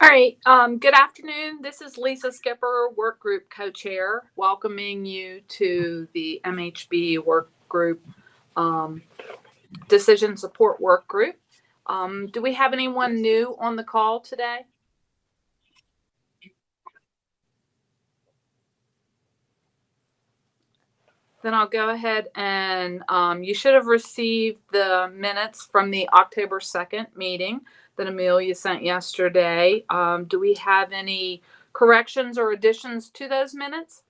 All right. Good afternoon. This is Lisa Skipper, Workgroup co-chair, welcoming you to the MHBE Workgroup Decision Support Workgroup. Do we have anyone new on the call today? Then I'll go ahead and you should have received the minutes from the October 2nd meeting that Amelia sent yesterday. Do we have any corrections or additions to those minutes?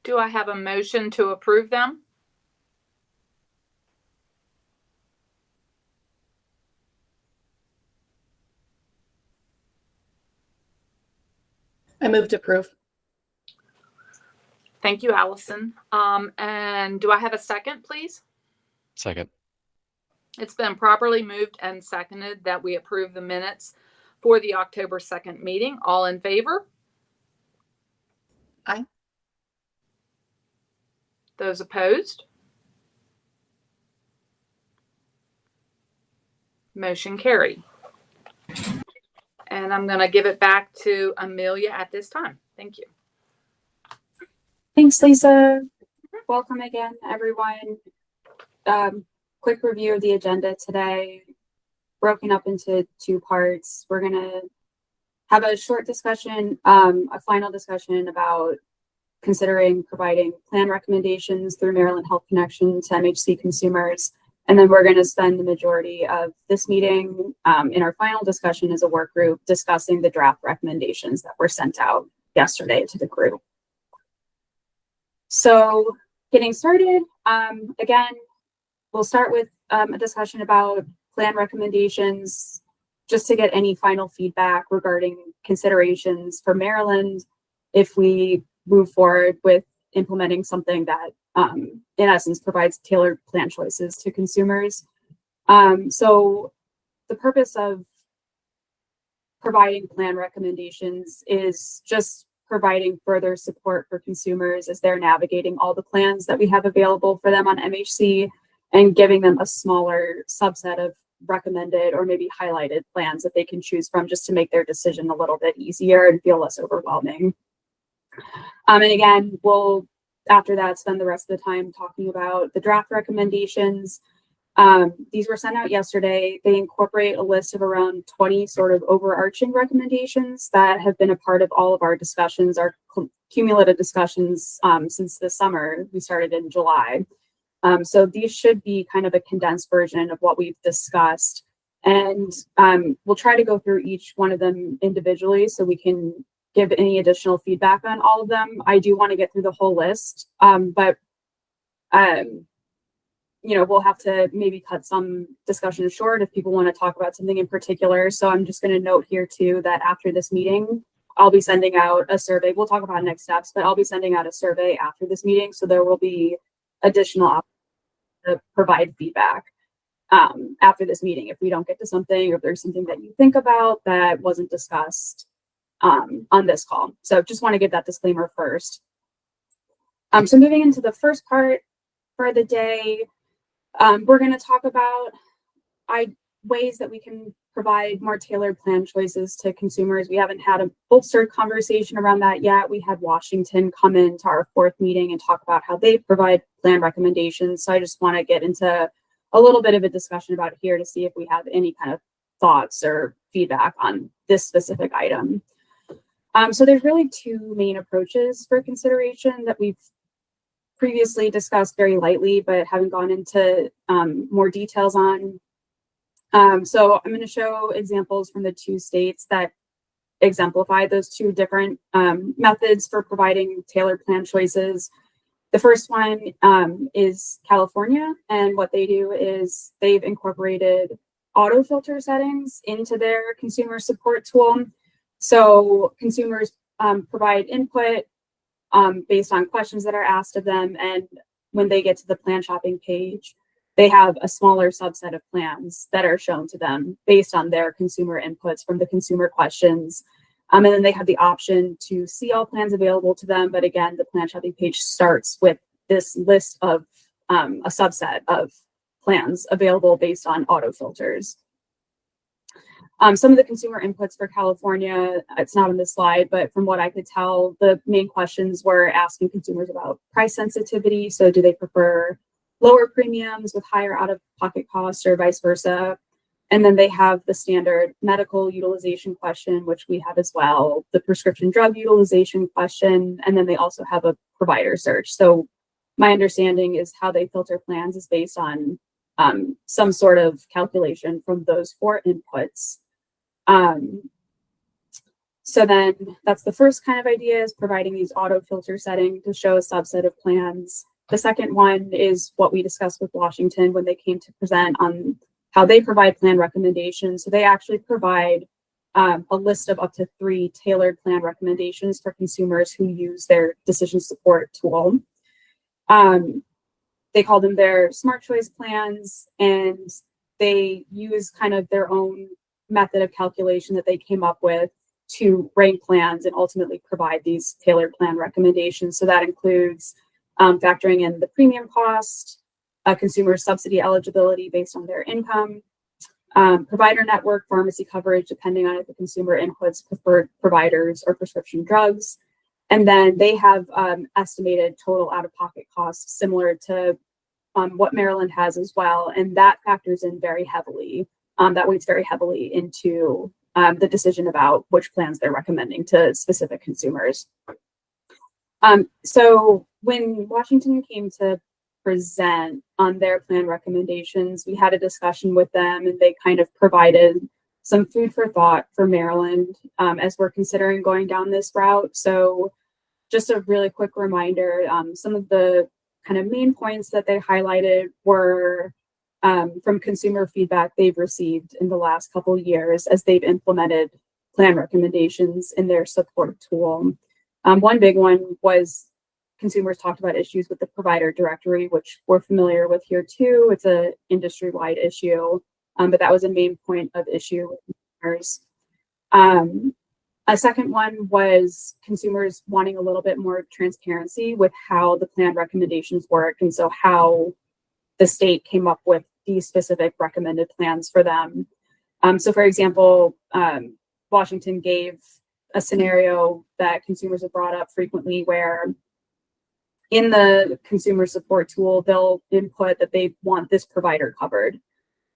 Do I have a motion to approve them? I move to approve. Thank you, Allison. And do I have a second, please? Second. It's been properly moved and seconded that we approve the minutes for the October 2nd meeting. All in favor? Aye. Those opposed? Motion carried. And I'm going to give it back to Amelia at this time. Thank you. Thanks, Lisa. Welcome again, everyone. Quick review of the agenda today, broken up into two parts. We're going to have a short discussion, a final discussion about considering providing plan recommendations through Maryland Health Connection to MHC consumers. And then we're going to spend the majority of this meeting in our final discussion as a work group discussing the draft recommendations that were sent out yesterday to the group. So getting started, again, we'll start with a discussion about plan recommendations just to get any final feedback regarding considerations for Maryland if we move forward with implementing something that in essence provides tailored plan choices to consumers. So the purpose of providing plan recommendations is just providing further support for consumers as they're navigating all the plans that we have available for them on MHC and giving them a smaller subset of recommended or maybe highlighted plans that they can choose from just to make their decision a little bit easier and feel less overwhelming. And again, we'll after that spend the rest of the time talking about the draft recommendations. These were sent out yesterday. They incorporate a list of around 20 sort of overarching recommendations that have been a part of all of our discussions, our cumulative discussions since the summer. We started in July. So these should be kind of a condensed version of what we've discussed. And we'll try to go through each one of them individually so we can give any additional feedback on all of them. I do want to get through the whole list, but you know, we'll have to maybe cut some discussion short if people want to talk about something in particular. So I'm just going to note here too that after this meeting, I'll be sending out a survey. We'll talk about next steps, but I'll be sending out a survey after this meeting. So there will be additional options to provide feedback after this meeting if we don't get to something or if there's something that you think about that wasn't discussed on this call. So just want to give that disclaimer first. So moving into the first part for the day, we're going to talk about ways that we can provide more tailored plan choices to consumers. We haven't had a bolstered conversation around that yet. We had Washington come into our fourth meeting and talk about how they provide plan recommendations. So I just want to get into a little bit of a discussion about it here to see if we have any kind of thoughts or feedback on this specific item. So there's really two main approaches for consideration that we've previously discussed very lightly, but haven't gone into more details on. So I'm going to show examples from the two states that exemplify those two different methods for providing tailored plan choices. The first one is California, and what they do is they've incorporated auto filter settings into their consumer support tool. So consumers provide input based on questions that are asked of them. And when they get to the plan shopping page, they have a smaller subset of plans that are shown to them based on their consumer inputs from the consumer questions. And then they have the option to see all plans available to them. But again, the plan shopping page starts with this list of a subset of plans available based on auto filters. Some of the consumer inputs for California, it's not on this slide, but from what I could tell, the main questions were asking consumers about price sensitivity. So do they prefer lower premiums with higher out-of-pocket costs or vice versa? And then they have the standard medical utilization question, which we have as well, the prescription drug utilization question, and then they also have a provider search. So my understanding is how they filter plans is based on some sort of calculation from those 4 inputs. So then that's the first kind of idea, is providing these auto filter settings to show a subset of plans. The second one is what we discussed with Washington when they came to present on how they provide plan recommendations. So they actually provide a list of up to 3 tailored plan recommendations for consumers who use their decision support tool. They call them their smart choice plans, and they use kind of their own method of calculation that they came up with to rank plans and ultimately provide these tailored plan recommendations. So that includes factoring in the premium cost, consumer subsidy eligibility based on their income, provider network, pharmacy coverage, depending on if the consumer inputs preferred providers or prescription drugs. And then they have estimated total out-of-pocket costs similar to what Maryland has as well. And that factors in very heavily, that weights very heavily into the decision about which plans they're recommending to specific consumers. So when Washington came to present on their plan recommendations, we had a discussion with them, and they kind of provided some food for thought for Maryland as we're considering going down this route. So just a really quick reminder, some of the kind of main points that they highlighted were from consumer feedback they've received in the last couple of years as they've implemented plan recommendations in their support tool. One big one was consumers talked about issues with the provider directory, which we're familiar with here too. It's an industry-wide issue, but that was a main point of issue with consumers. A second one was consumers wanting a little bit more transparency with how the plan recommendations work, and so how the state came up with these specific recommended plans for them. So for example, Washington gave a scenario that consumers have brought up frequently where in the consumer support tool, they'll input that they want this provider covered.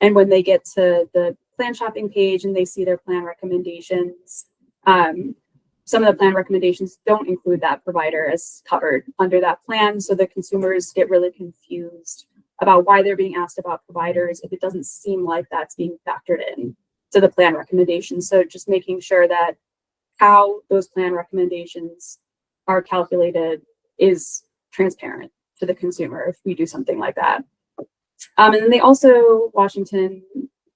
And when they get to the plan shopping page and they see their plan recommendations, some of the plan recommendations don't include that provider as covered under that plan. So the consumers get really confused about why they're being asked about providers if it doesn't seem like that's being factored in to the plan recommendations. So just making sure that how those plan recommendations are calculated is transparent to the consumer if we do something like that. And then they also, Washington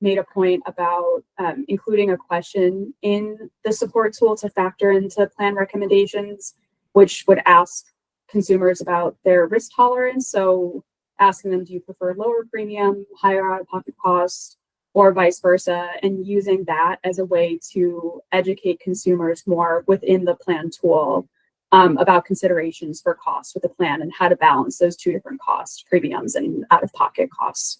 made a point about including a question in the support tool to factor into plan recommendations, which would ask consumers about their risk tolerance. So asking them, do you prefer lower premium, higher out-of-pocket costs, or vice versa, and using that as a way to educate consumers more within the plan tool about considerations for costs with the plan and how to balance those 2 different costs, premiums and out-of-pocket costs.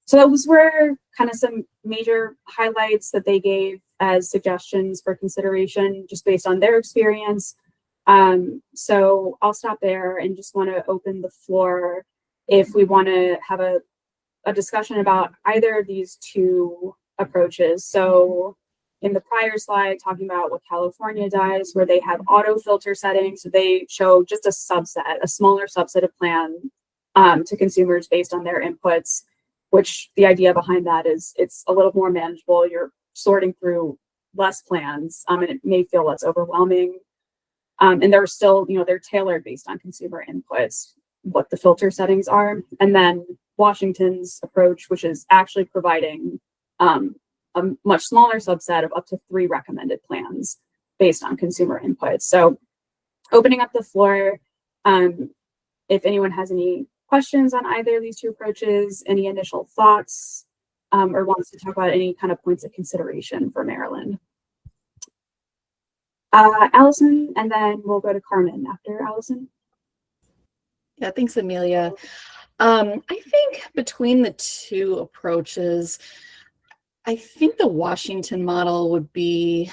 So those were kind of some major highlights that they gave as suggestions for consideration just based on their experience. So I'll stop there and just want to open the floor if we want to have a discussion about either of these 2 approaches. So in the prior slide, talking about what California does, where they have auto filter settings, so they show just a subset, a smaller subset of plan to consumers based on their inputs, which the idea behind that is it's a little more manageable. You're sorting through less plans and it may feel less overwhelming. And they're still, they're tailored based on consumer inputs, what the filter settings are. And then Washington's approach, which is actually providing a much smaller subset of up to 3 recommended plans based on consumer inputs. So opening up the floor, if anyone has any questions on either of these 2 approaches, any initial thoughts, or wants to talk about any kind of points of consideration for Maryland. Allison, and then we'll go to Carmen after Allison. Yeah, thanks, Amelia. I think between the two approaches, I think the Washington model would be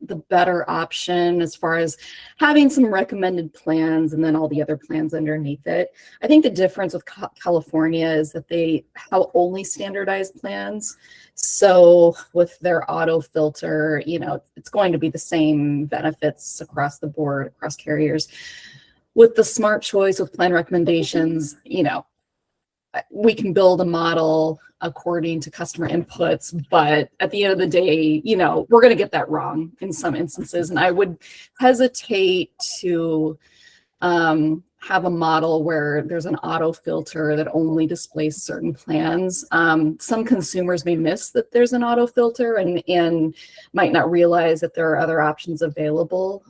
the better option as far as having some recommended plans and then all the other plans underneath it. I think the difference with California is that they have only standardized plans. So with their auto filter, it's going to be the same benefits across the board, across carriers. With the smart choice with plan recommendations, we can build a model according to customer inputs, but at the end of the day, we're going to get that wrong in some instances. And I would hesitate to have a model where there's an auto filter that only displays certain plans. Some consumers may miss that there's an auto filter and might not realize that there are other options available.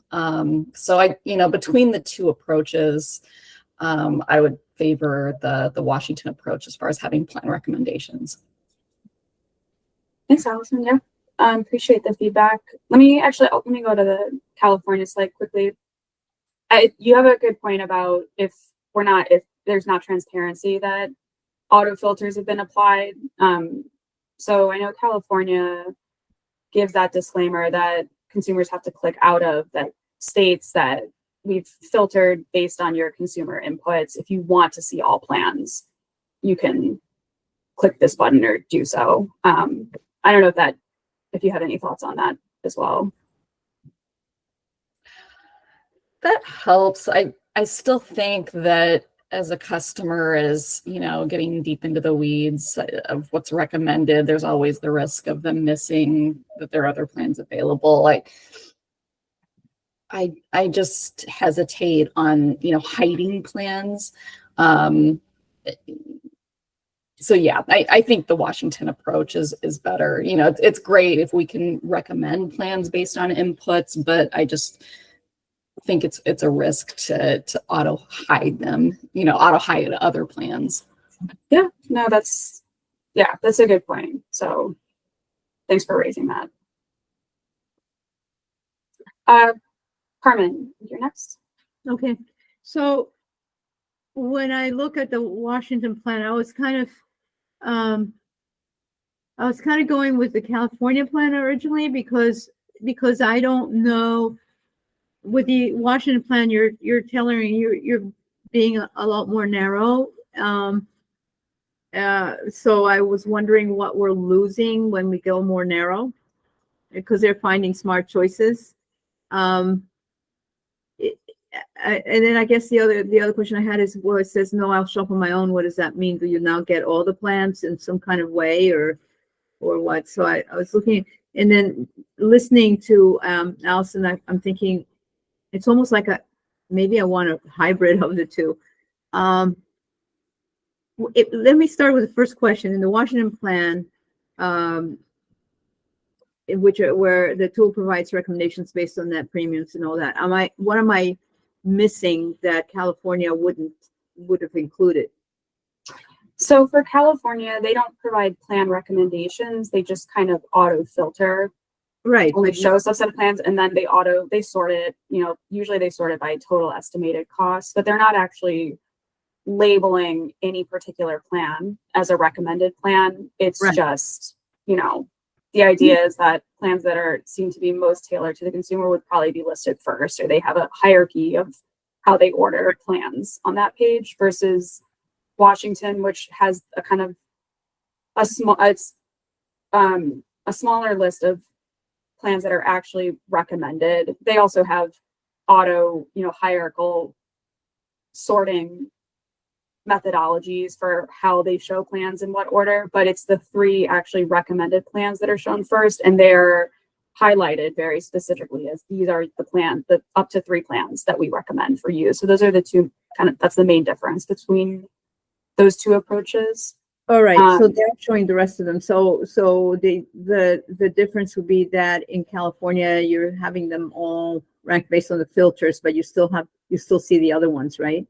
So between the two approaches, I would favor the Washington approach as far as having plan recommendations. Thanks, Allison. Yeah, appreciate the feedback. Let me go to the California slide quickly. You have a good point about if there's not transparency that auto filters have been applied. So I know California gives that disclaimer that consumers have to click out of, that states that we've filtered based on your consumer inputs. If you want to see all plans, you can click this button or do so. I don't know if you had any thoughts on that as well. That helps. I still think that as a customer is, getting deep into the weeds of what's recommended, there's always the risk of them missing that there are other plans available. I just hesitate on, hiding plans. So yeah, I think the Washington approach is better. It's great if we can recommend plans based on inputs, but I just think it's a risk to auto hide them, auto hide other plans. Yeah, no, that's a good point. So thanks for raising that. Carmen, you're next. Okay, so when I look at the Washington plan, I was kind of going with the California plan originally because I don't know. With the Washington plan, you're being a lot more narrow. So I was wondering what we're losing when we go more narrow, because they're finding smart choices. And then I guess the other question I had is, well, it says no, I'll shop on my own. What does that mean? Do you now get all the plans in some kind of way, or what? So I was looking, and then listening to Allison, I'm thinking it's almost like maybe I want a hybrid of the two. Let me start with the first question. In the Washington plan, where the tool provides recommendations based on net premiums and all that, what am I missing that California would have included? So for California, they don't provide plan recommendations. They just kind of auto filter. Right. Only show a subset of plans, and then they sort it, usually they sort it by total estimated cost, but they're not actually labeling any particular plan as a recommended plan. It's right. Just, the idea is that plans that seem to be most tailored to the consumer would probably be listed first, or they have a hierarchy of how they order plans on that page, versus Washington, which has a kind of a smaller list of plans that are actually recommended. They also have auto, hierarchical sorting methodologies for how they show plans in what order, but it's the 3 actually recommended plans that are shown first, and they're highlighted very specifically as these are the up to 3 plans that we recommend for you. So those are the two that's the main difference between those two approaches. All right, so they're showing the rest of them. So the difference would be that in California, you're having them all ranked based on the filters, but you still see the other ones, right?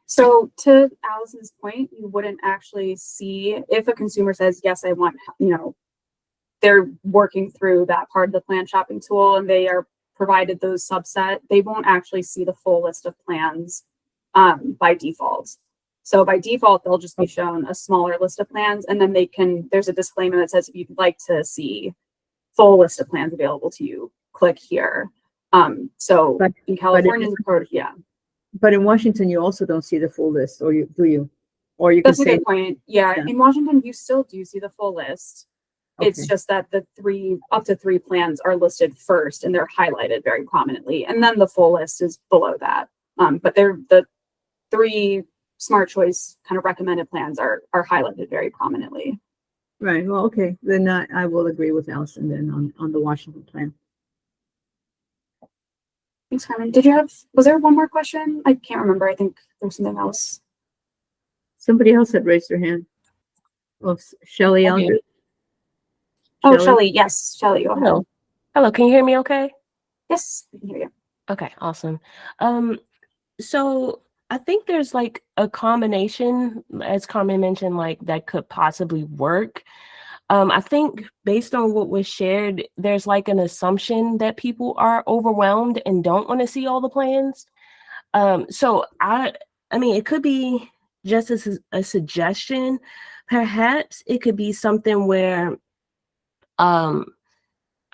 So to Allison's point, you wouldn't actually see if a consumer says, yes, I want, they're working through that part of the plan shopping tool and they are provided those subset, they won't actually see the full list of plans by default. So by default, they'll just be shown a smaller list of plans, and then there's a disclaimer that says if you'd like to see full list of plans available to you, click here. So But- in California, yeah. But in Washington, you also don't see the full list, or do you? Or you can That's a say, good point. Yeah, Yeah. in Washington, you still do see the full list. It's okay, just that the up to three plans are listed first and they're highlighted very prominently. And then the full list is below that. But the three smart choice kind of recommended plans are highlighted very prominently. right, well, okay, then I will agree with Allison then on the Washington plan. Thanks, Carmen. Was there one more question? I can't remember. I think there's something else. Somebody else had raised their hand. Oh, Shelley Okay. Eldridge. Oh, Shelley? Shelley. Yes, Shelley, go ahead. Hello. Hello, can you hear me okay? Yes, I can hear you. Okay, awesome. So I think there's like a combination, as Carmen mentioned, like that could possibly work. I think based on what was shared, there's like an assumption that people are overwhelmed and don't want to see all the plans. So I mean, it could be just as a suggestion. Perhaps it could be something where I'm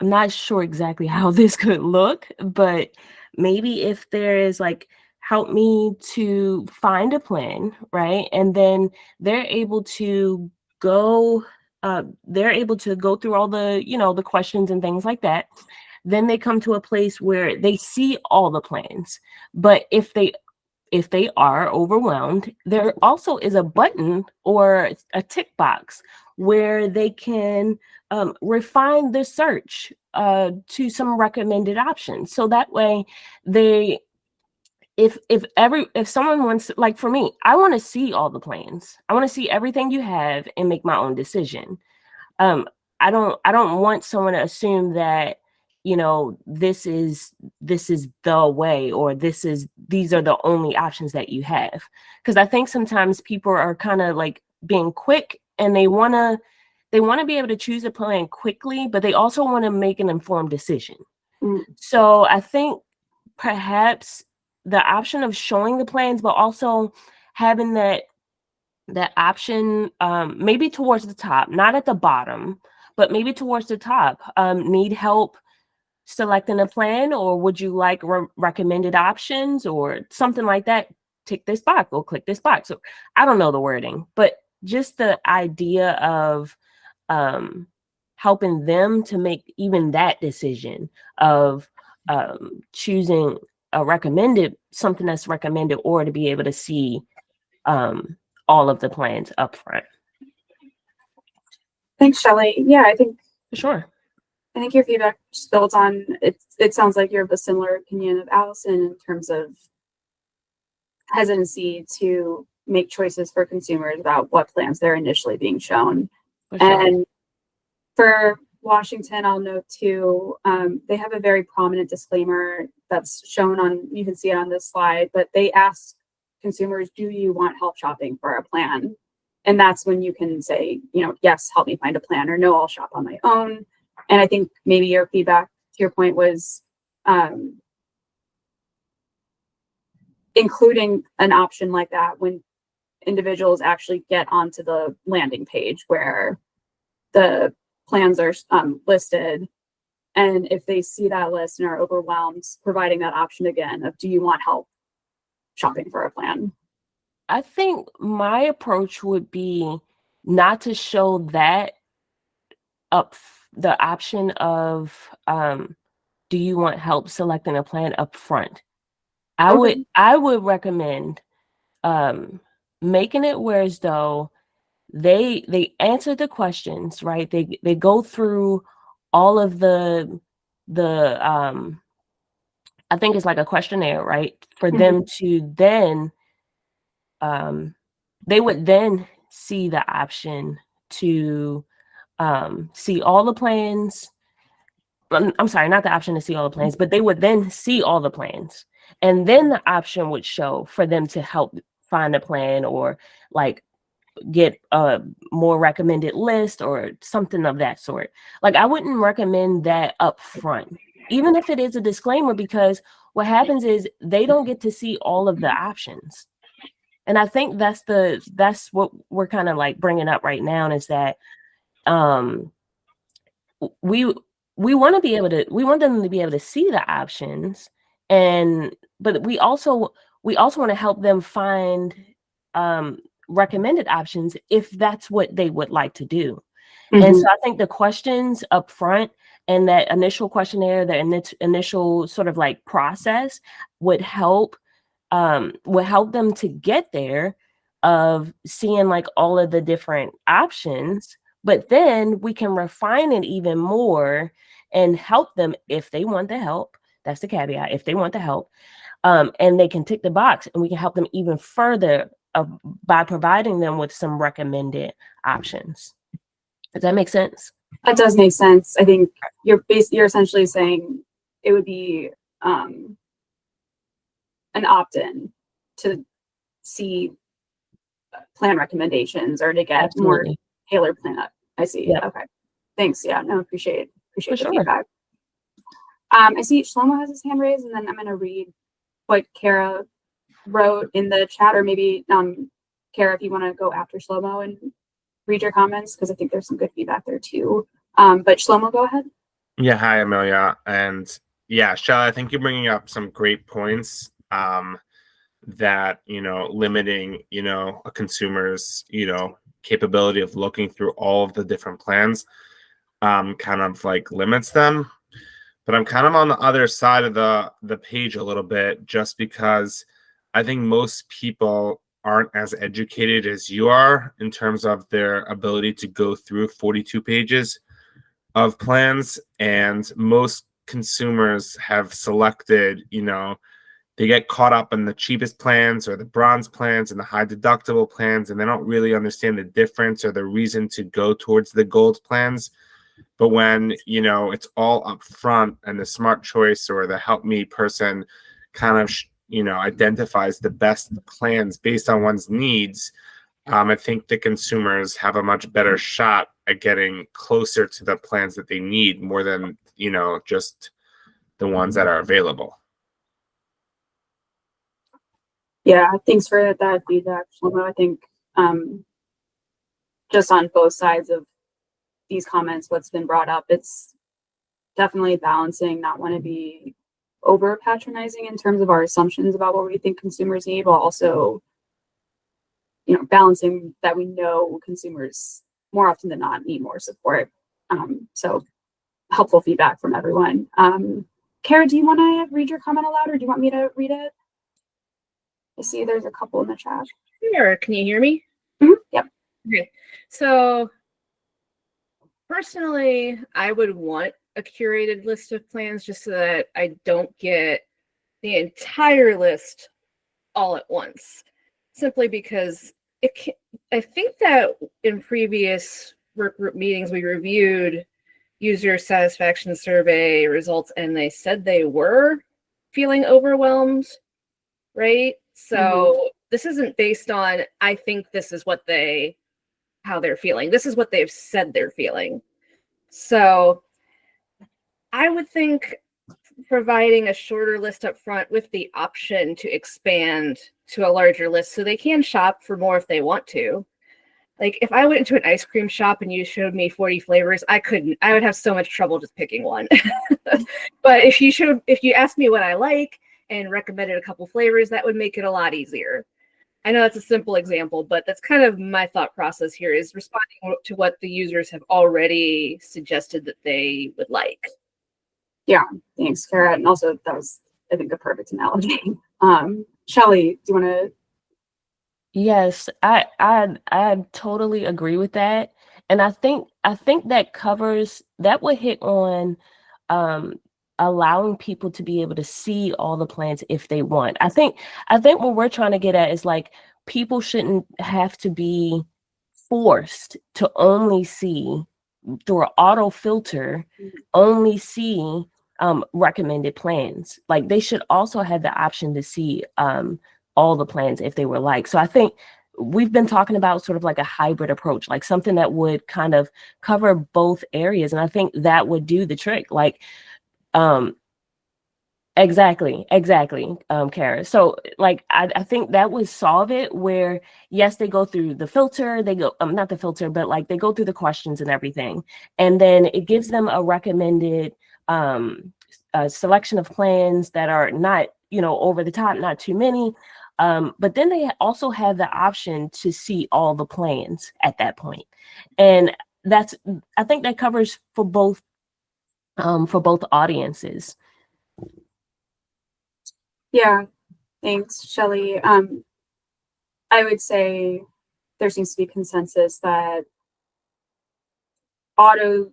not sure exactly how this could look, but maybe if there is like, help me to find a plan, right? And then they're able to go, through all the, the questions and things like that. Then they come to a place where they see all the plans. But if they are overwhelmed, there also is a button or a tick box where they can refine the search to some recommended options. So that way if someone wants, like for me, I want to see all the plans. I want to see everything you have and make my own decision. I don't want someone to assume that, this is the way, or these are the only options that you have. Because I think sometimes people are kind of like being quick, and they want to be able to choose a plan quickly, but they also want to make an informed decision. Mm. So I think perhaps the option of showing the plans, but also having that option, maybe towards the top, not at the bottom, but maybe towards the top. Need help selecting a plan, or would you like recommended options or something like that? Tick this box or click this box. So I don't know the wording, but just the idea of helping them to make even that decision of choosing something that's recommended, or to be able to see all of the plans up front. Thanks, Shelley. Yeah, I think Sure. your feedback just builds on it. It sounds like you have a similar opinion of Allison in terms of hesitancy to make choices for consumers about what plans they're initially being shown. For sure. And for Washington, I'll note too, they have a very prominent disclaimer that's shown on, you can see it on this slide, but they ask consumers, do you want help shopping for a plan? And that's when you can say, yes, help me find a plan, or no, I'll shop on my own. And I think maybe your feedback to your point was including an option like that when individuals actually get onto the landing page where the plans are listed. And if they see that list and are overwhelmed, providing that option again of, do you want help shopping for a plan? I think my approach would be not to show that the option of do you want help selecting a plan up front. I would recommend making it where as though they answer the questions, right? They go through all of the I think it's like a questionnaire, right? For them to then they would then see the option to see all the plans. I'm sorry, not the option to see all the plans, but they would then see all the plans. And then the option would show for them to help find a plan, or like get a more recommended list or something of that sort. Like, I wouldn't recommend that up front, even if it is a disclaimer, because what happens is they don't get to see all of the options. And I think that's what we're kind of like bringing up right now, is that we want to be able to, we want them to be able to see the options, but we also want to help them find recommended options if that's what they would like to do. And so I think the questions up front and that initial questionnaire, the initial sort of like process would help them to get there, of seeing like all of the different options. But then we can refine it even more and help them if they want the help. That's the caveat. If they want the help, and they can tick the box, and we can help them even further by providing them with some recommended options. Does that make sense? That does make sense. I think you're essentially saying it would be an opt-in to see plan recommendations or to get Absolutely. more tailored plan up. I see. Yep. Okay. Thanks. Yeah. No, appreciate For the sure. feedback. I see Shlomo has his hand raised, and then I'm going to read what Kara wrote in the chat, or maybe Kara, if you want to go after Shlomo and read your comments, because I think there's some good feedback there too. But Shlomo, go ahead. Yeah, hi, Amelia. And yeah, Shelley, I think you're bringing up some great points, that, limiting, a consumer's, capability of looking through all of the different plans, kind of like limits them. But I'm kind of on the other side of the page a little bit, just because I think most people aren't as educated as you are in terms of their ability to go through 42 pages of plans. And most consumers have selected, they get caught up in the cheapest plans or the bronze plans and the high deductible plans, and they don't really understand the difference or the reason to go towards the gold plans. But when, it's all up front, and the smart choice or the help me person kind of, identifies the best plans based on one's needs, I think the consumers have a much better shot at getting closer to the plans that they need, more than, just the ones that are available. Yeah, thanks for that feedback, Shlomo. I think just on both sides of these comments, what's been brought up, it's definitely balancing, not want to be over patronizing in terms of our assumptions about what we think consumers need, while also, balancing that we know consumers more often than not need more support. So helpful feedback from everyone. Kara, do you want to read your comment aloud, or do you want me to read it? I see there's a couple in the chat. Sure. Can you hear me? Yep. Okay. So personally, I would want a curated list of plans just so that I don't get the entire list all at once. Simply because I think that in previous work group meetings, we reviewed user satisfaction survey results, and they said they were feeling overwhelmed, right? So this isn't based on, I think this is how they're feeling. This is what they've said they're feeling. So I would think providing a shorter list up front with the option to expand to a larger list so they can shop for more if they want to. Like if I went into an ice cream shop and you showed me 40 flavors, I would have so much trouble just picking one. But if you asked me what I like and recommended a couple flavors, that would make it a lot easier. I know that's a simple example, but that's kind of my thought process here, is responding to what the users have already suggested that they would like. Yeah, thanks, Kara. And also that was, I think, a perfect analogy. Shelley, do you want to? Yes, I totally agree with that. And I think that would hit on allowing people to be able to see all the plans if they want. I think what we're trying to get at is like, people shouldn't have to be forced to only see through an auto filter, only see recommended plans. Like they should also have the option to see all the plans if they were like. So I think we've been talking about sort of like a hybrid approach, like something that would kind of cover both areas. And I think that would do the trick. Like, Exactly, Kara. So like I think that would solve it where yes, they go through the filter, they go not the filter, but like they go through the questions and everything. And then it gives them a recommended selection of plans that are not, over the top, not too many. But then they also have the option to see all the plans at that point. And I think that covers for both audiences. Yeah, thanks, Shelley. I would say there seems to be consensus that auto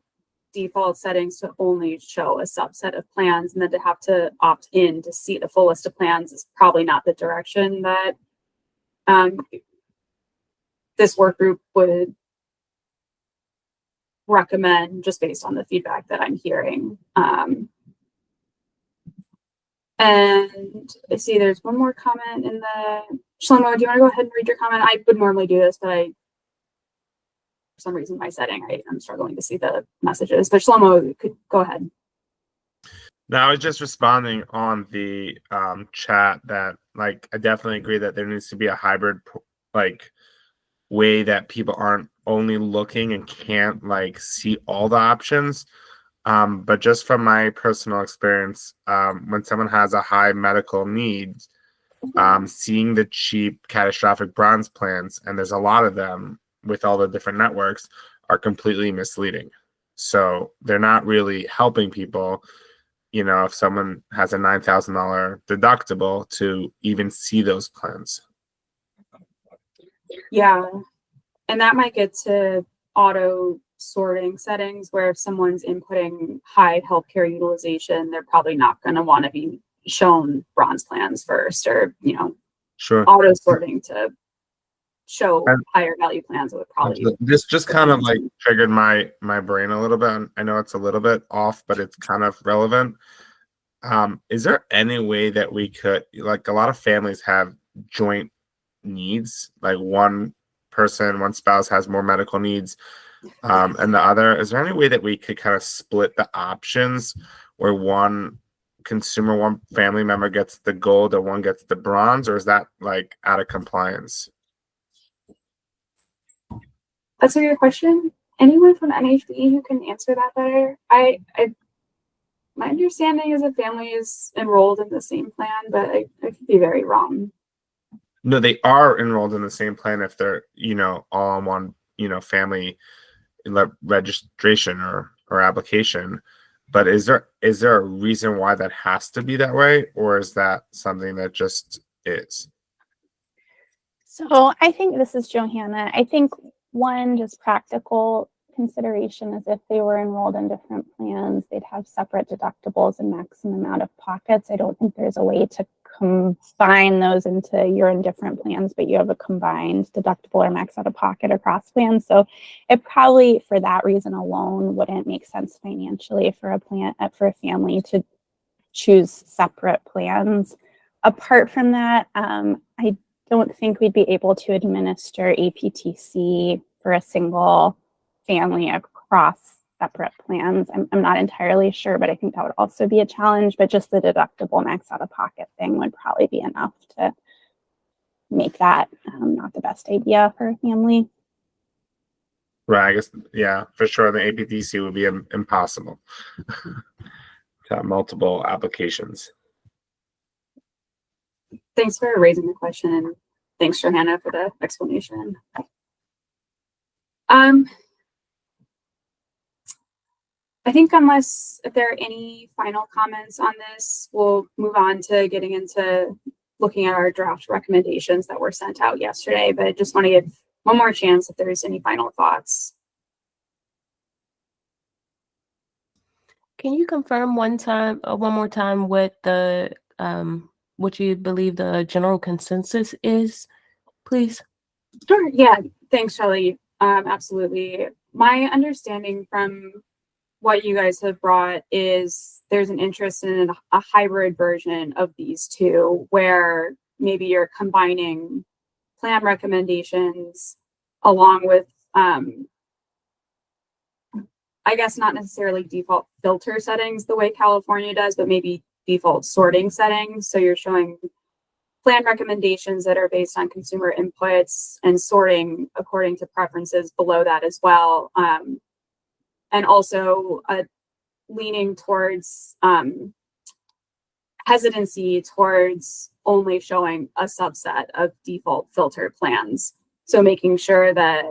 default settings to only show a subset of plans and then to have to opt in to see the full list of plans is probably not the direction that this work group would recommend just based on the feedback that I'm hearing. And I see there's one more comment in the Shlomo, do you want to go ahead and read your comment? I would normally do this, but for some reason my setting, I'm struggling to see the messages, but Shlomo, could go ahead. No, I was just responding on the chat that like I definitely agree that there needs to be a hybrid like way that people aren't only looking and can't like see all the options. But just from my personal experience, when someone has a high medical need, seeing the cheap catastrophic bronze plans, and there's a lot of them with all the different networks, are completely misleading. So they're not really helping people, if someone has a $9,000 deductible to even see those plans. Yeah, and that might get to auto sorting settings where if someone's inputting high healthcare utilization, they're probably not going to want to be shown bronze plans first, or Sure. auto sorting to show higher value plans would probably. This just kind of like triggered my brain a little bit. I know it's a little bit off, but it's kind of relevant. Is there any way that we could, like, a lot of families have joint needs, like one spouse has more medical needs and the other? Is there any way that we could kind of split the options where one family member gets the gold and one gets the bronze, or is that like out of compliance? That's a good question. Anyone from MHBE who can answer that better? My understanding is that family is enrolled in the same plan, but I could be very wrong. No, they are enrolled in the same plan if they're, all on one, family registration or application. But is there a reason why that has to be that way, or is that something that just is? So I think this is Johanna. I think one just practical consideration is if they were enrolled in different plans, they'd have separate deductibles and maximum out of pockets. I don't think there's a way to combine those into you're in different plans, but you have a combined deductible or max out of pocket across plans. So it probably, for that reason alone, wouldn't make sense financially for a family to choose separate plans. Apart from that, I don't think we'd be able to administer APTC for a single family across separate plans. I'm not entirely sure, but I think that would also be a challenge. But just the deductible max out of pocket thing would probably be enough to make that not the best idea for a family. Right, I guess, yeah, for sure. The APTC would be impossible to have multiple applications. Thanks for raising the question, and thanks, Johanna, for the explanation. I think if there are any final comments on this, we'll move on to getting into looking at our draft recommendations that were sent out yesterday, but I just want to give one more chance if there's any final thoughts. Can you confirm one more time what the what you believe the general consensus is, please? Sure. Yeah. Thanks, Shelley. Absolutely. My understanding from what you guys have brought is there's an interest in a hybrid version of these two, where maybe you're combining plan recommendations along with, I guess not necessarily default filter settings the way California does, but maybe default sorting settings. So you're showing plan recommendations that are based on consumer inputs and sorting according to preferences below that as well. And also leaning towards hesitancy towards only showing a subset of default filtered plans. So making sure that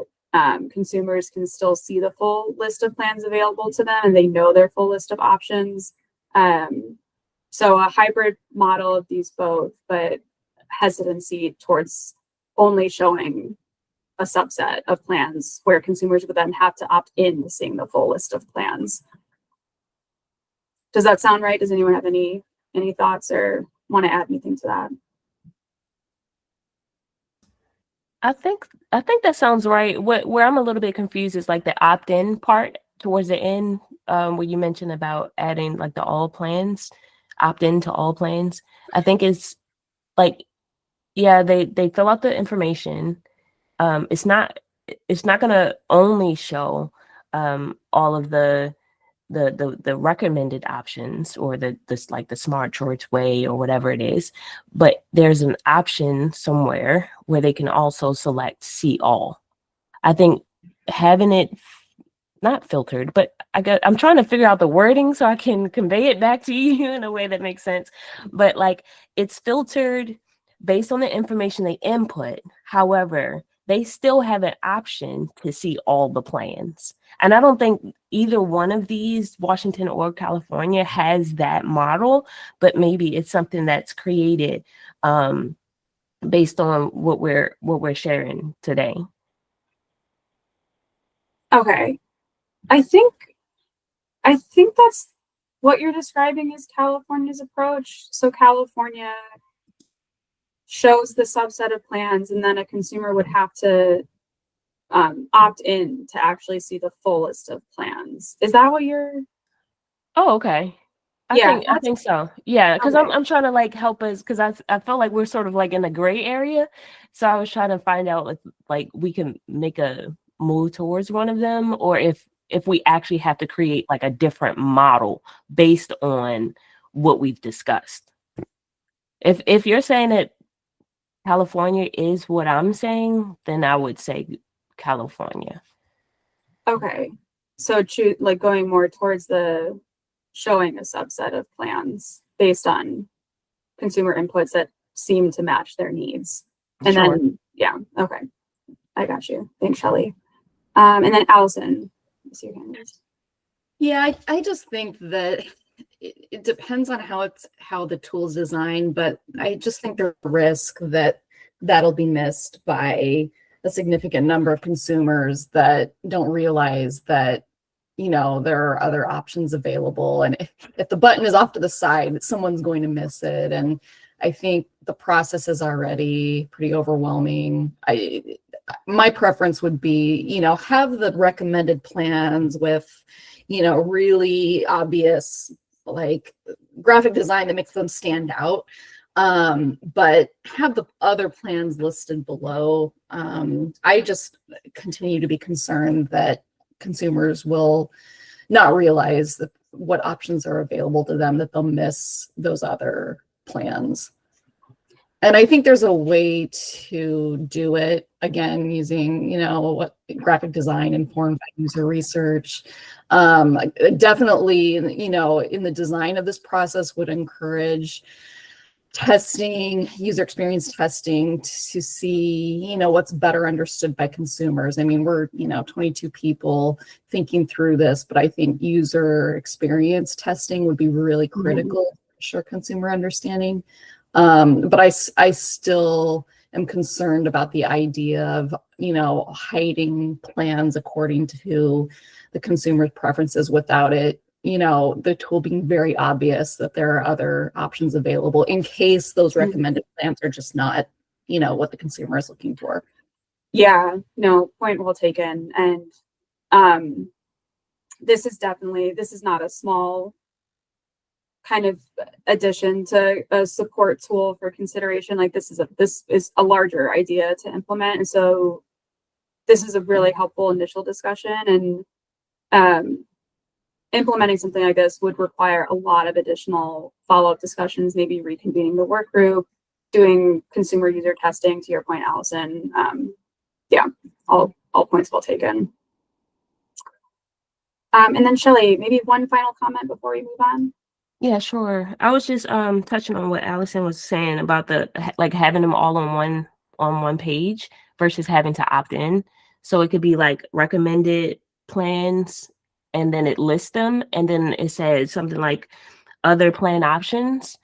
consumers can still see the full list of plans available to them and they know their full list of options. So a hybrid model of these both, but hesitancy towards only showing a subset of plans where consumers would then have to opt in to seeing the full list of plans. Does that sound right? Does anyone have any thoughts or want to add anything to that? I think that sounds right. Where I'm a little bit confused is like the opt-in part towards the end, where you mentioned about adding like the all plans, opt-in to all plans. I think it's like, yeah, they fill out the information. It's not gonna only show all of the recommended options or the like the smart choice way or whatever it is, but there's an option somewhere where they can also select see all. I think having it not filtered, but I'm trying to figure out the wording so I can convey it back to you in a way that makes sense. But like it's filtered based on the information they input. However, they still have an option to see all the plans. And I don't think either one of these, Washington or California, has that model, but maybe it's something that's created based on what we're sharing today. Okay. I think that's what you're describing is California's approach. So California shows the subset of plans, and then a consumer would have to opt in to actually see the full list of plans. Is that what you're? Oh, okay. I think so. Yeah, because okay. I'm trying to like help us because I feel like we're sort of like in the gray area. So I was trying to find out if like we can make a move towards one of them, or if we actually have to create like a different model based on what we've discussed. If you're saying that California is what I'm saying, then I would say California. Okay. So like going more towards the showing a subset of plans based on consumer inputs that seem to match their needs. And Sure. then, yeah, okay. I got you. Thanks, Shelley. And then Allison. Let's see your hand raised. Yeah, I just think that it depends on how the tool's designed, but I just think there's a risk that that'll be missed by a significant number of consumers that don't realize that, you know, there are other options available. And if the button is off to the side, someone's going to miss it. And I think the process is already pretty overwhelming. My preference would be, you know, have the recommended plans with, you know, really obvious like graphic design that makes them stand out. But have the other plans listed below. I just continue to be concerned that consumers will not realize that what options are available to them, that they'll miss those other plans. And I think there's a way to do it, again, using, you know, what graphic design informed by user research. Definitely, you know, in the design of this process would encourage testing, user experience testing to see, you know, what's better understood by consumers. I mean, we're, you know, 22 people thinking through this, but I think user experience testing would be really critical to ensure consumer understanding. But I still am concerned about the idea of, you know, hiding plans according to the consumer's preferences without it, you know, the tool being very obvious that there are other options available in case those recommended plans are just not, you know, what the consumer is looking for. Yeah, no, point well taken. And this is not a small kind of addition to a support tool for consideration. Like this is a larger idea to implement. And so this is a really helpful initial discussion. And implementing something like this would require a lot of additional follow-up discussions, maybe reconvening the work group, doing consumer user testing, to your point, Allison. Yeah, all points well taken. And then Shelley, maybe one final comment before we move on. Yeah, sure. I was just touching on what Allison was saying about the like having them all on one page versus having to opt in. So it could be like recommended plans, and then it lists them, and then it says something like other plan options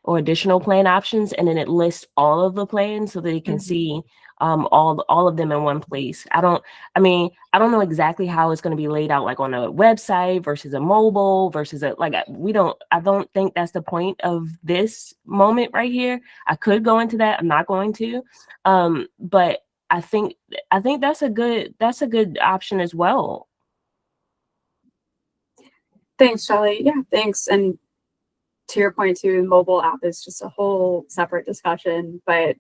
or additional plan options, and then it lists all of the plans so that you can see all of them in one place. I don't know exactly how it's going to be laid out, like on a website versus a mobile versus I don't think that's the point of this moment right here. I could go into that. I'm not going to. But I think that's a good option as well. Thanks, Shelley. Yeah, thanks. And to your point too, the mobile app is just a whole separate discussion, but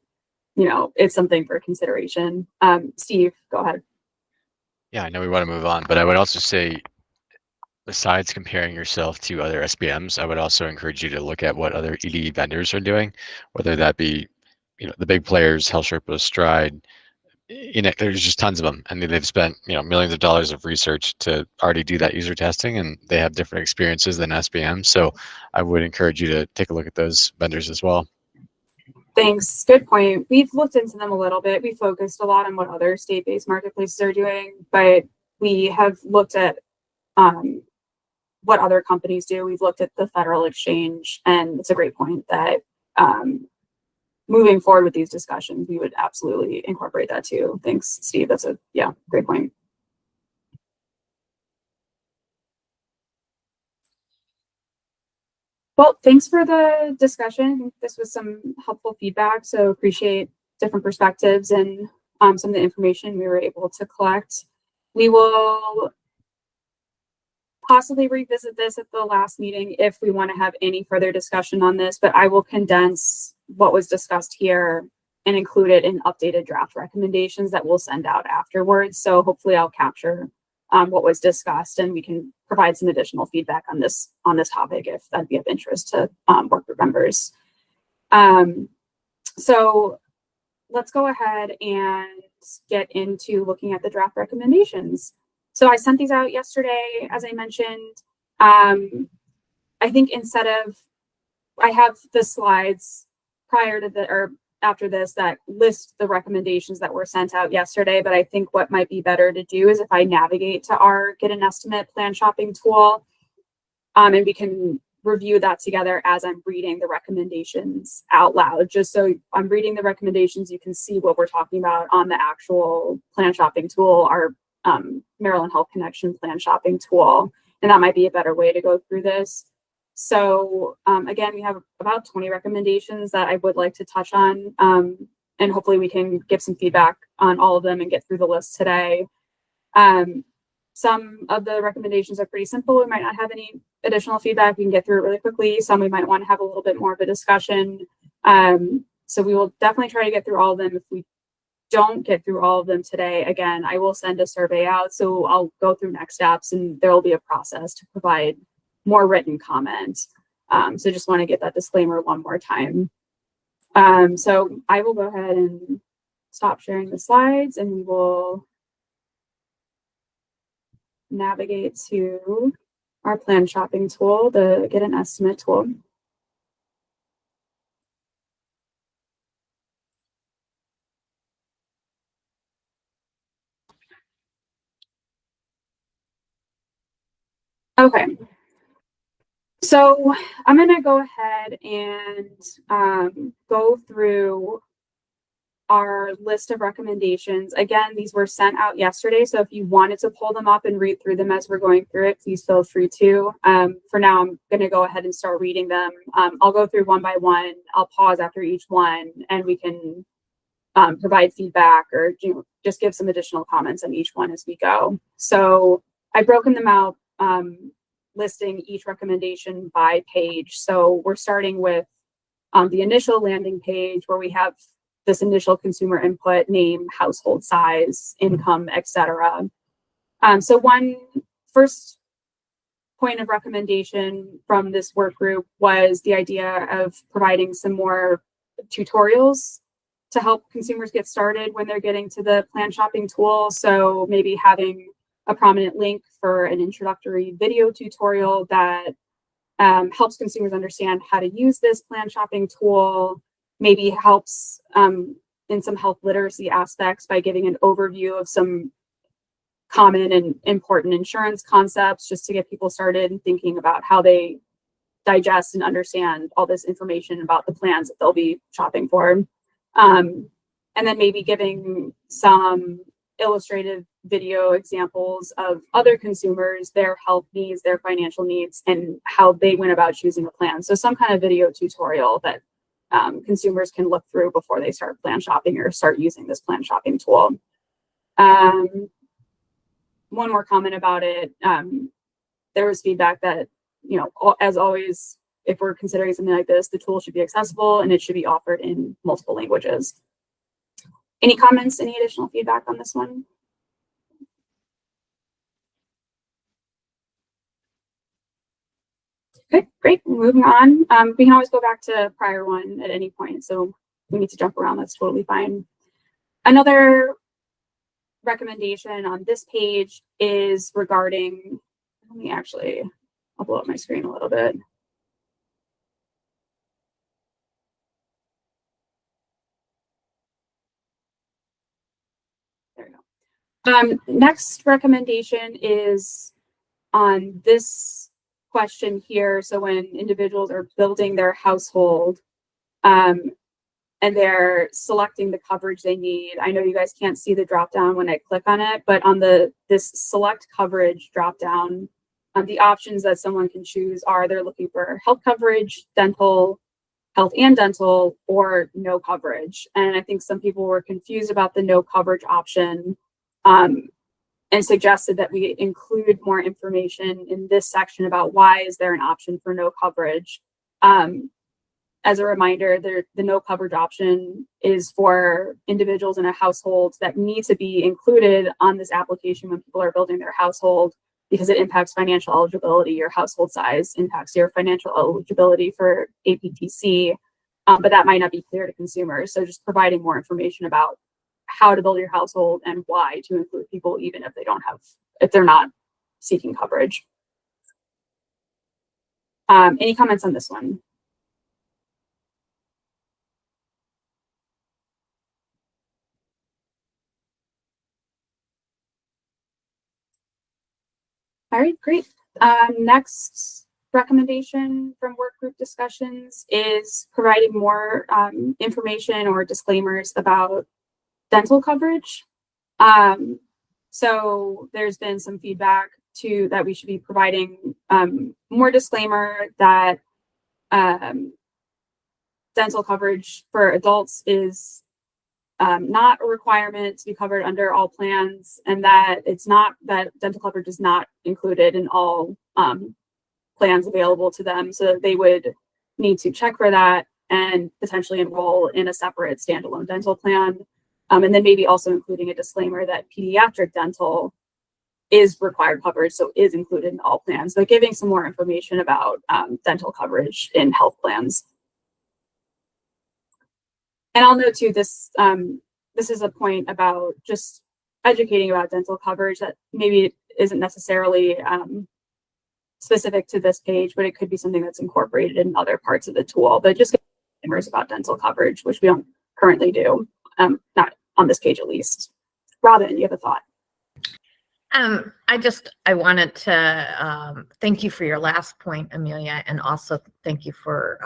it's something for consideration. Steve, go ahead. Yeah, I know we want to move on, but I would also say, besides comparing yourself to other SBMs, I would also encourage you to look at what other EDE vendors are doing, whether that be, the big players, HealthSherpa, Stride. There's just tons of them, and they've spent millions of dollars of research to already do that user testing, and they have different experiences than SBM. So I would encourage you to take a look at those vendors as well. Thanks. Good point. We've looked into them a little bit. We focused a lot on what other state-based marketplaces are doing, but we have looked at what other companies do. We've looked at the federal exchange, and it's a great point that moving forward with these discussions, we would absolutely incorporate that too. Thanks, Steve. That's a great point. Well, thanks for the discussion. I think this was some helpful feedback, so appreciate different perspectives and some of the information we were able to collect. We will possibly revisit this at the last meeting if we want to have any further discussion on this, but I will condense what was discussed here and include it in updated draft recommendations that we'll send out afterwards. So hopefully I'll capture what was discussed, and we can provide some additional feedback on this topic if that'd be of interest to workgroup members. So let's go ahead and get into looking at the draft recommendations. So I sent these out yesterday, as I mentioned. I think I have the slides prior to or after this that list the recommendations that were sent out yesterday, but I think what might be better to do is if I navigate to our Get an Estimate plan shopping tool, and we can review that together as I'm reading the recommendations out loud. Just so I'm reading the recommendations, you can see what we're talking about on the actual plan shopping tool, our Maryland Health Connection plan shopping tool, and that might be a better way to go through this. So again, we have about 20 recommendations that I would like to touch on, and hopefully we can give some feedback on all of them and get through the list today. Some of the recommendations are pretty simple. We might not have any additional feedback. We can get through it really quickly. Some we might want to have a little bit more of a discussion. So we will definitely try to get through all of them. If we don't get through all of them today, again, I will send a survey out. So I'll go through next steps, and there will be a process to provide more written comment. So just want to get that disclaimer one more time. So I will go ahead and stop sharing the slides, and we will navigate to our plan shopping tool, the Get an Estimate tool. Okay. So I'm going to go ahead and go through our list of recommendations. Again, these were sent out yesterday, so if you wanted to pull them up and read through them as we're going through it, please feel free to. For now, I'm going to go ahead and start reading them. I'll go through one by one. I'll pause after each one, and we can provide feedback or just give some additional comments on each one as we go. So I've broken them out, listing each recommendation by page. So we're starting with the initial landing page where we have this initial consumer input, name, household size, income, etc. So first point of recommendation from this work group was the idea of providing some more tutorials to help consumers get started when they're getting to the plan shopping tool. So maybe having a prominent link for an introductory video tutorial that helps consumers understand how to use this plan shopping tool, maybe helps in some health literacy aspects by giving an overview of some common and important insurance concepts, just to get people started and thinking about how they digest and understand all this information about the plans that they'll be shopping for. And then maybe giving some illustrative video examples of other consumers, their health needs, their financial needs, and how they went about choosing a plan. So some kind of video tutorial that consumers can look through before they start plan shopping or start using this plan shopping tool. One more comment about it. There was feedback that, you know, as always, if we're considering something like this, the tool should be accessible and it should be offered in multiple languages. Any comments, any additional feedback on this one? Okay, great. Moving on. We can always go back to prior one at any point. So if we need to jump around, that's totally fine. Another recommendation on this page is regarding, I'll blow up my screen a little bit. There we go. Next recommendation is on this question here. So when individuals are building their household and they're selecting the coverage they need, I know you guys can't see the drop down when I click on it, but on this select coverage drop down, the options that someone can choose are they're looking for health coverage, dental, health and dental, or no coverage. And I think some people were confused about the no coverage option and suggested that we include more information in this section about why is there an option for no coverage. As a reminder, the no coverage option is for individuals in a household that need to be included on this application when people are building their household, because it impacts financial eligibility. Your household size impacts your financial eligibility for APTC, but that might not be clear to consumers. So just providing more information about how to build your household and why to include people, even if they're not seeking coverage. Any comments on this one? All right, great. Next recommendation from work group discussions is providing more information or disclaimers about dental coverage. So there's been some feedback that we should be providing more disclaimer that dental coverage for adults is not a requirement to be covered under all plans, and that that dental coverage is not included in all plans available to them. So they would need to check for that and potentially enroll in a separate standalone dental plan. And then maybe also including a disclaimer that pediatric dental is required coverage, so is included in all plans, but giving some more information about dental coverage in health plans. And I'll note too, this is a point about just educating about dental coverage that maybe isn't necessarily specific to this page, but it could be something that's incorporated in other parts of the tool. But just disclaimers about dental coverage, which we don't currently do, not on this page at least. Robin, you have a thought? I wanted to thank you for your last point, Amelia, and also thank you for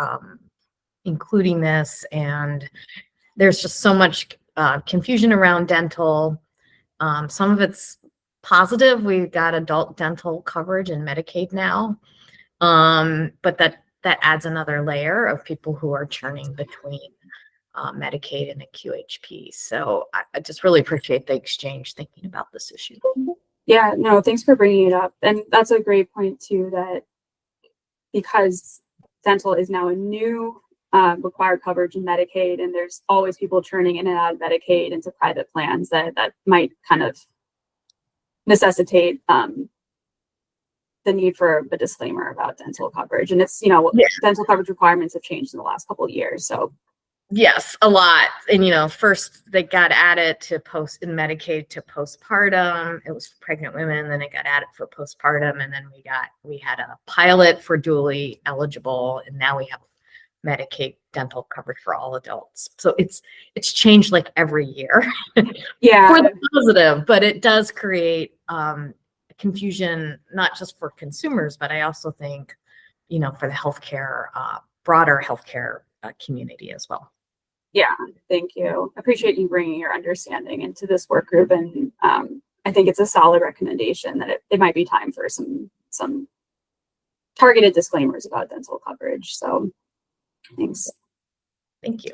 including this. And there's just so much confusion around dental. Some of it's positive. We've got adult dental coverage in Medicaid now, but that adds another layer of people who are churning between Medicaid and a QHP. So I just really appreciate the exchange thinking about this issue. Yeah, no, thanks for bringing it up. And that's a great point too, that because dental is now a new required coverage in Medicaid, and there's always people churning in and out of Medicaid into private plans, that might kind of necessitate the need for a disclaimer about dental coverage. And it's, you know, Yeah. dental coverage requirements have changed in the last couple of years. So Yes, a lot. And, you know, first they got added to post in Medicaid to postpartum. It was for pregnant women. Then it got added for postpartum. And then we had a pilot for dually eligible. And now we have Medicaid dental coverage for all adults. So it's changed like every year yeah, for the positive, but it does create confusion, not just for consumers, but I also think, you know, for the healthcare, broader healthcare community as well. yeah, thank you. I appreciate you bringing your understanding into this work group. And I think it's a solid recommendation that it might be time for some targeted disclaimers about dental coverage. So thanks. Thank you.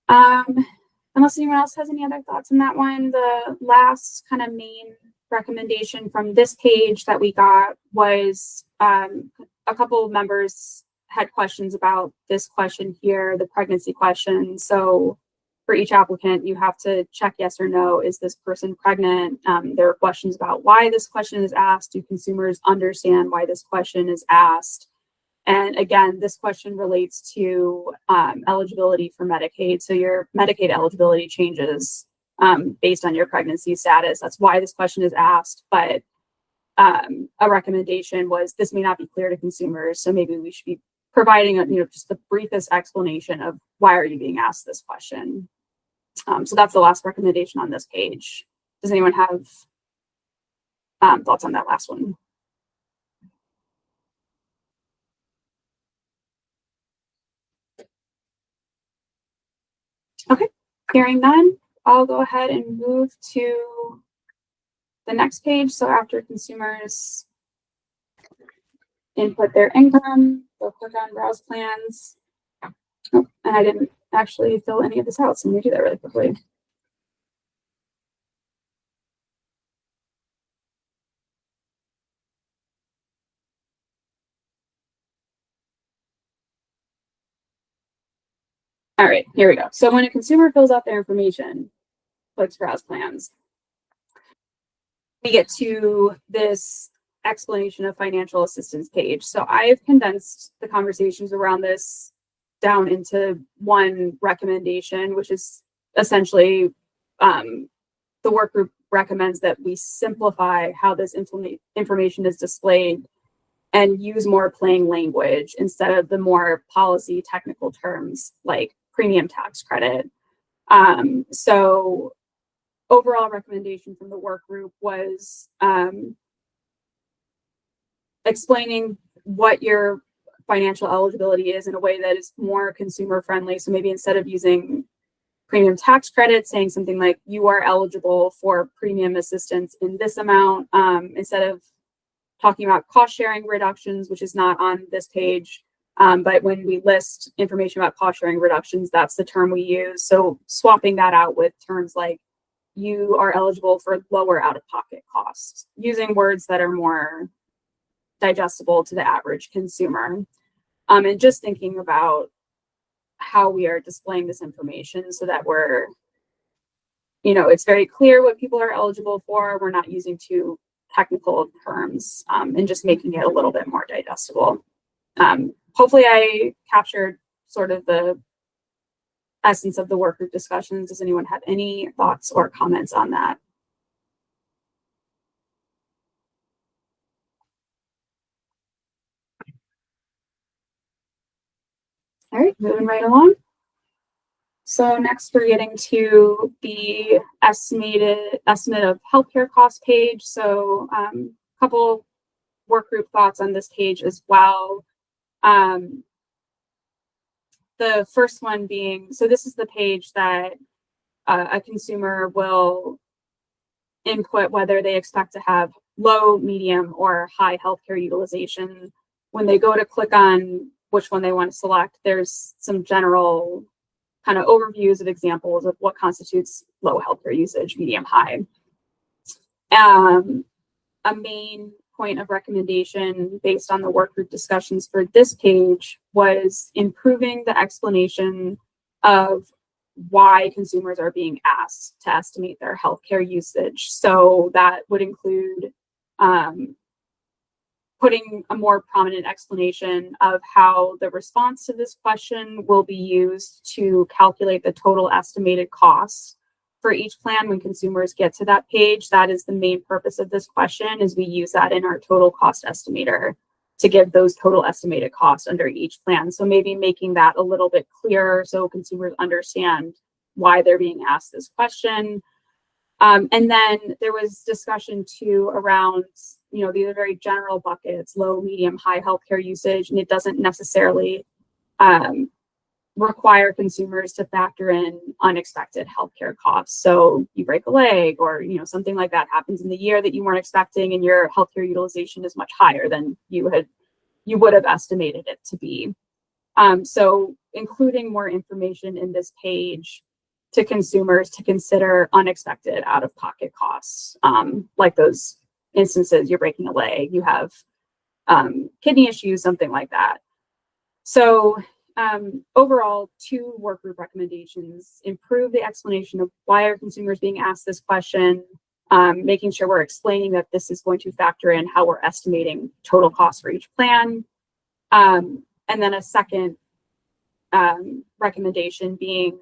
Unless anyone else has any other thoughts on that one, the last kind of main recommendation from this page that we got was a couple of members had questions about this question here, the pregnancy question. So for each applicant, you have to check yes or no. Is this person pregnant? There are questions about why this question is asked. Do consumers understand why this question is asked? And again, this question relates to eligibility for Medicaid. So your Medicaid eligibility changes based on your pregnancy status. That's why this question is asked. But a recommendation was this may not be clear to consumers. So maybe we should be providing just the briefest explanation of why are you being asked this question. So that's the last recommendation on this page. Does anyone have thoughts on that last one? Okay, hearing none, I'll go ahead and move to the next page. So after consumers input their income, they'll click on browse plans. Oh, and I didn't actually fill any of this out, so I'm gonna do that really quickly. All right, here we go. So when a consumer fills out their information, clicks browse plans, we get to this explanation of financial assistance page. So I've condensed the conversations around this down into one recommendation, which is essentially the work group recommends that we simplify how this information is displayed and use more plain language instead of the more policy technical terms like premium tax credit. So overall recommendation from the work group was explaining what your financial eligibility is in a way that is more consumer friendly. So maybe instead of using premium tax credit, saying something like you are eligible for premium assistance in this amount, instead of talking about cost sharing reductions, which is not on this page. But when we list information about cost sharing reductions, that's the term we use. So swapping that out with terms like you are eligible for lower out-of-pocket costs, using words that are more digestible to the average consumer. And just thinking about how we are displaying this information so that we're, it's very clear what people are eligible for. We're not using too technical terms and just making it a little bit more digestible. Hopefully I captured sort of the essence of the work group discussions. Does anyone have any thoughts or comments on that? All right, moving right along. So next we're getting to the estimate of healthcare cost page. So a couple work group thoughts on this page as well. The first one being, so this is the page that a consumer will input whether they expect to have low, medium, or high healthcare utilization. When they go to click on which one they want to select, there's some general kind of overviews of examples of what constitutes low healthcare usage, medium, high. A main point of recommendation based on the work group discussions for this page was improving the explanation of why consumers are being asked to estimate their healthcare usage. So that would include putting a more prominent explanation of how the response to this question will be used to calculate the total estimated costs for each plan when consumers get to that page. That is the main purpose of this question, is we use that in our total cost estimator to give those total estimated costs under each plan. So maybe making that a little bit clearer so consumers understand why they're being asked this question. And then there was discussion too around, these are very general buckets, low, medium, high healthcare usage, and it doesn't necessarily require consumers to factor in unexpected healthcare costs. So you break a leg or, something like that happens in the year that you weren't expecting, and your healthcare utilization is much higher than you would have estimated it to be. So including more information in this page to consumers to consider unexpected out-of-pocket costs, like those instances, you're breaking a leg, you have kidney issues, something like that. So overall, 2 work group recommendations: improve the explanation of why are consumers being asked this question, making sure we're explaining that this is going to factor in how we're estimating total costs for each plan. And then a second recommendation being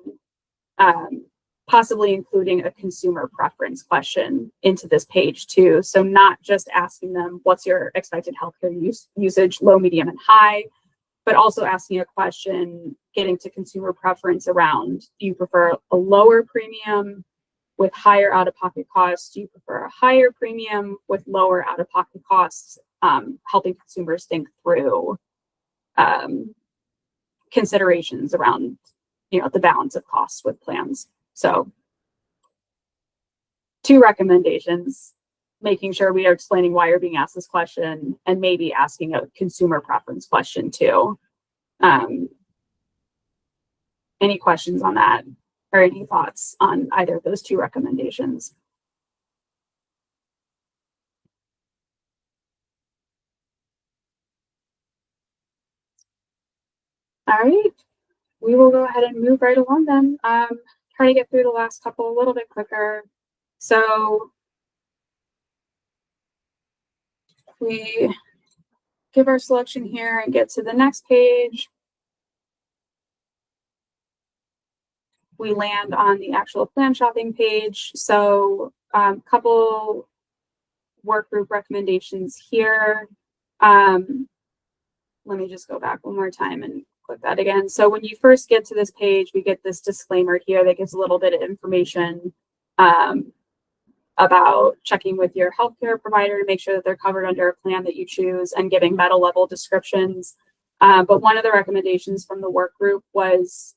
possibly including a consumer preference question into this page too. So not just asking them, what's your expected healthcare usage, low, medium, and high, but also asking a question, getting to consumer preference around, do you prefer a lower premium with higher out-of-pocket costs? Do you prefer a higher premium with lower out-of-pocket costs? Helping consumers think through considerations around, the balance of costs with plans. So 2 recommendations, making sure we are explaining why you're being asked this question, and maybe asking a consumer preference question too. Any questions on that, or any thoughts on either of those 2 recommendations? All right, we will go ahead and move right along then. Try to get through the last couple a little bit quicker. So we give our selection here and get to the next page, we land on the actual plan shopping page. So couple work group recommendations here. Let me just go back one more time and click that again. So when you first get to this page, we get this disclaimer here that gives a little bit of information about checking with your healthcare provider to make sure that they're covered under a plan that you choose, and giving metal level descriptions. But one of the recommendations from the work group was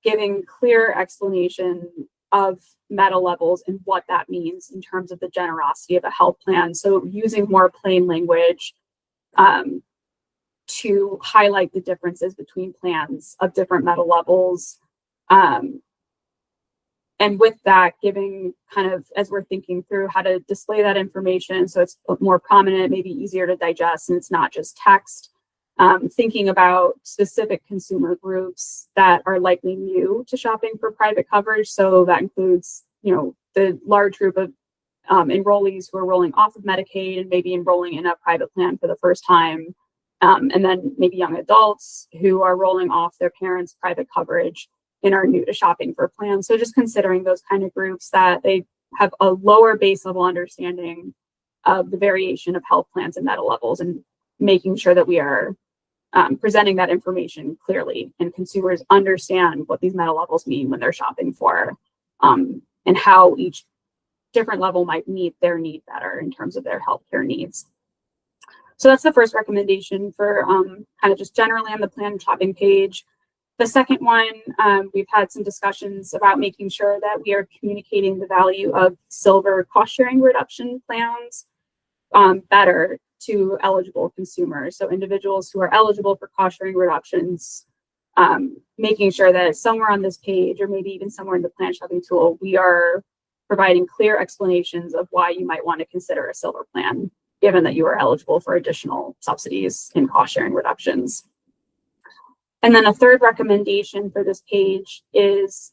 giving clear explanation of metal levels and what that means in terms of the generosity of a health plan. So using more plain language to highlight the differences between plans of different metal levels. And with that, giving kind of, as we're thinking through how to display that information so it's more prominent, maybe easier to digest, and it's not just text. Thinking about specific consumer groups that are likely new to shopping for private coverage. So that includes, the large group of enrollees who are rolling off of Medicaid and maybe enrolling in a private plan for the first time. And then maybe young adults who are rolling off their parents' private coverage and are new to shopping for plans. So just considering those kind of groups that they have a lower base level understanding of the variation of health plans and metal levels, and making sure that we are presenting that information clearly and consumers understand what these metal levels mean when they're shopping for, and how each different level might meet their need better in terms of their healthcare needs. So that's the first recommendation for kind of just generally on the plan shopping page. The second one, we've had some discussions about making sure that we are communicating the value of silver cost sharing reduction plans better to eligible consumers. So individuals who are eligible for cost sharing reductions, making sure that somewhere on this page, or maybe even somewhere in the plan shopping tool, we are providing clear explanations of why you might want to consider a silver plan, given that you are eligible for additional subsidies in cost sharing reductions. And then a third recommendation for this page is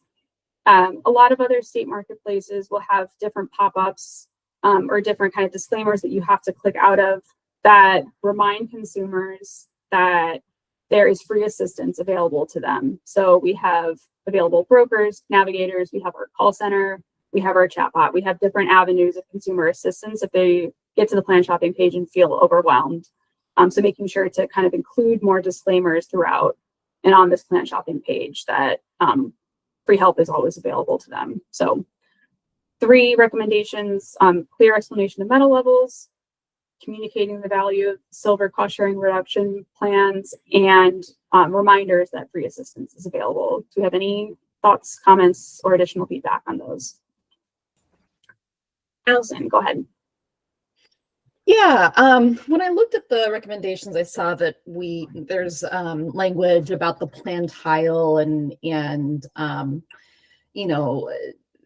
a lot of other state marketplaces will have different pop-ups or different kind of disclaimers that you have to click out of that remind consumers that there is free assistance available to them. So we have available brokers, navigators, we have our call center, we have our chatbot, we have different avenues of consumer assistance if they get to the plan shopping page and feel overwhelmed. So making sure to kind of include more disclaimers throughout and on this plan shopping page that free help is always available to them. So 3 recommendations: clear explanation of metal levels, communicating the value of silver cost sharing reduction plans, and reminders that free assistance is available. Do you have any thoughts, comments, or additional feedback on those? Allison, go ahead. Yeah, when I looked at the recommendations, I saw that there's language about the plan tile and you know,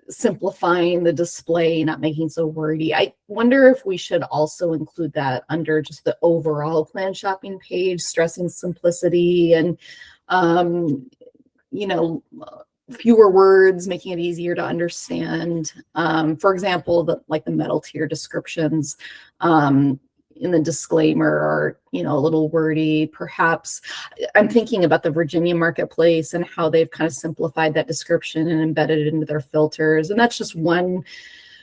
simplifying the display, not making so wordy. I wonder if we should also include that under just the overall plan shopping page, stressing simplicity and you know, fewer words, making it easier to understand. For example, like the metal tier descriptions in the disclaimer are, you know, a little wordy. Perhaps I'm thinking about the Virginia marketplace and how they've kind of simplified that description and embedded it into their filters. And that's just one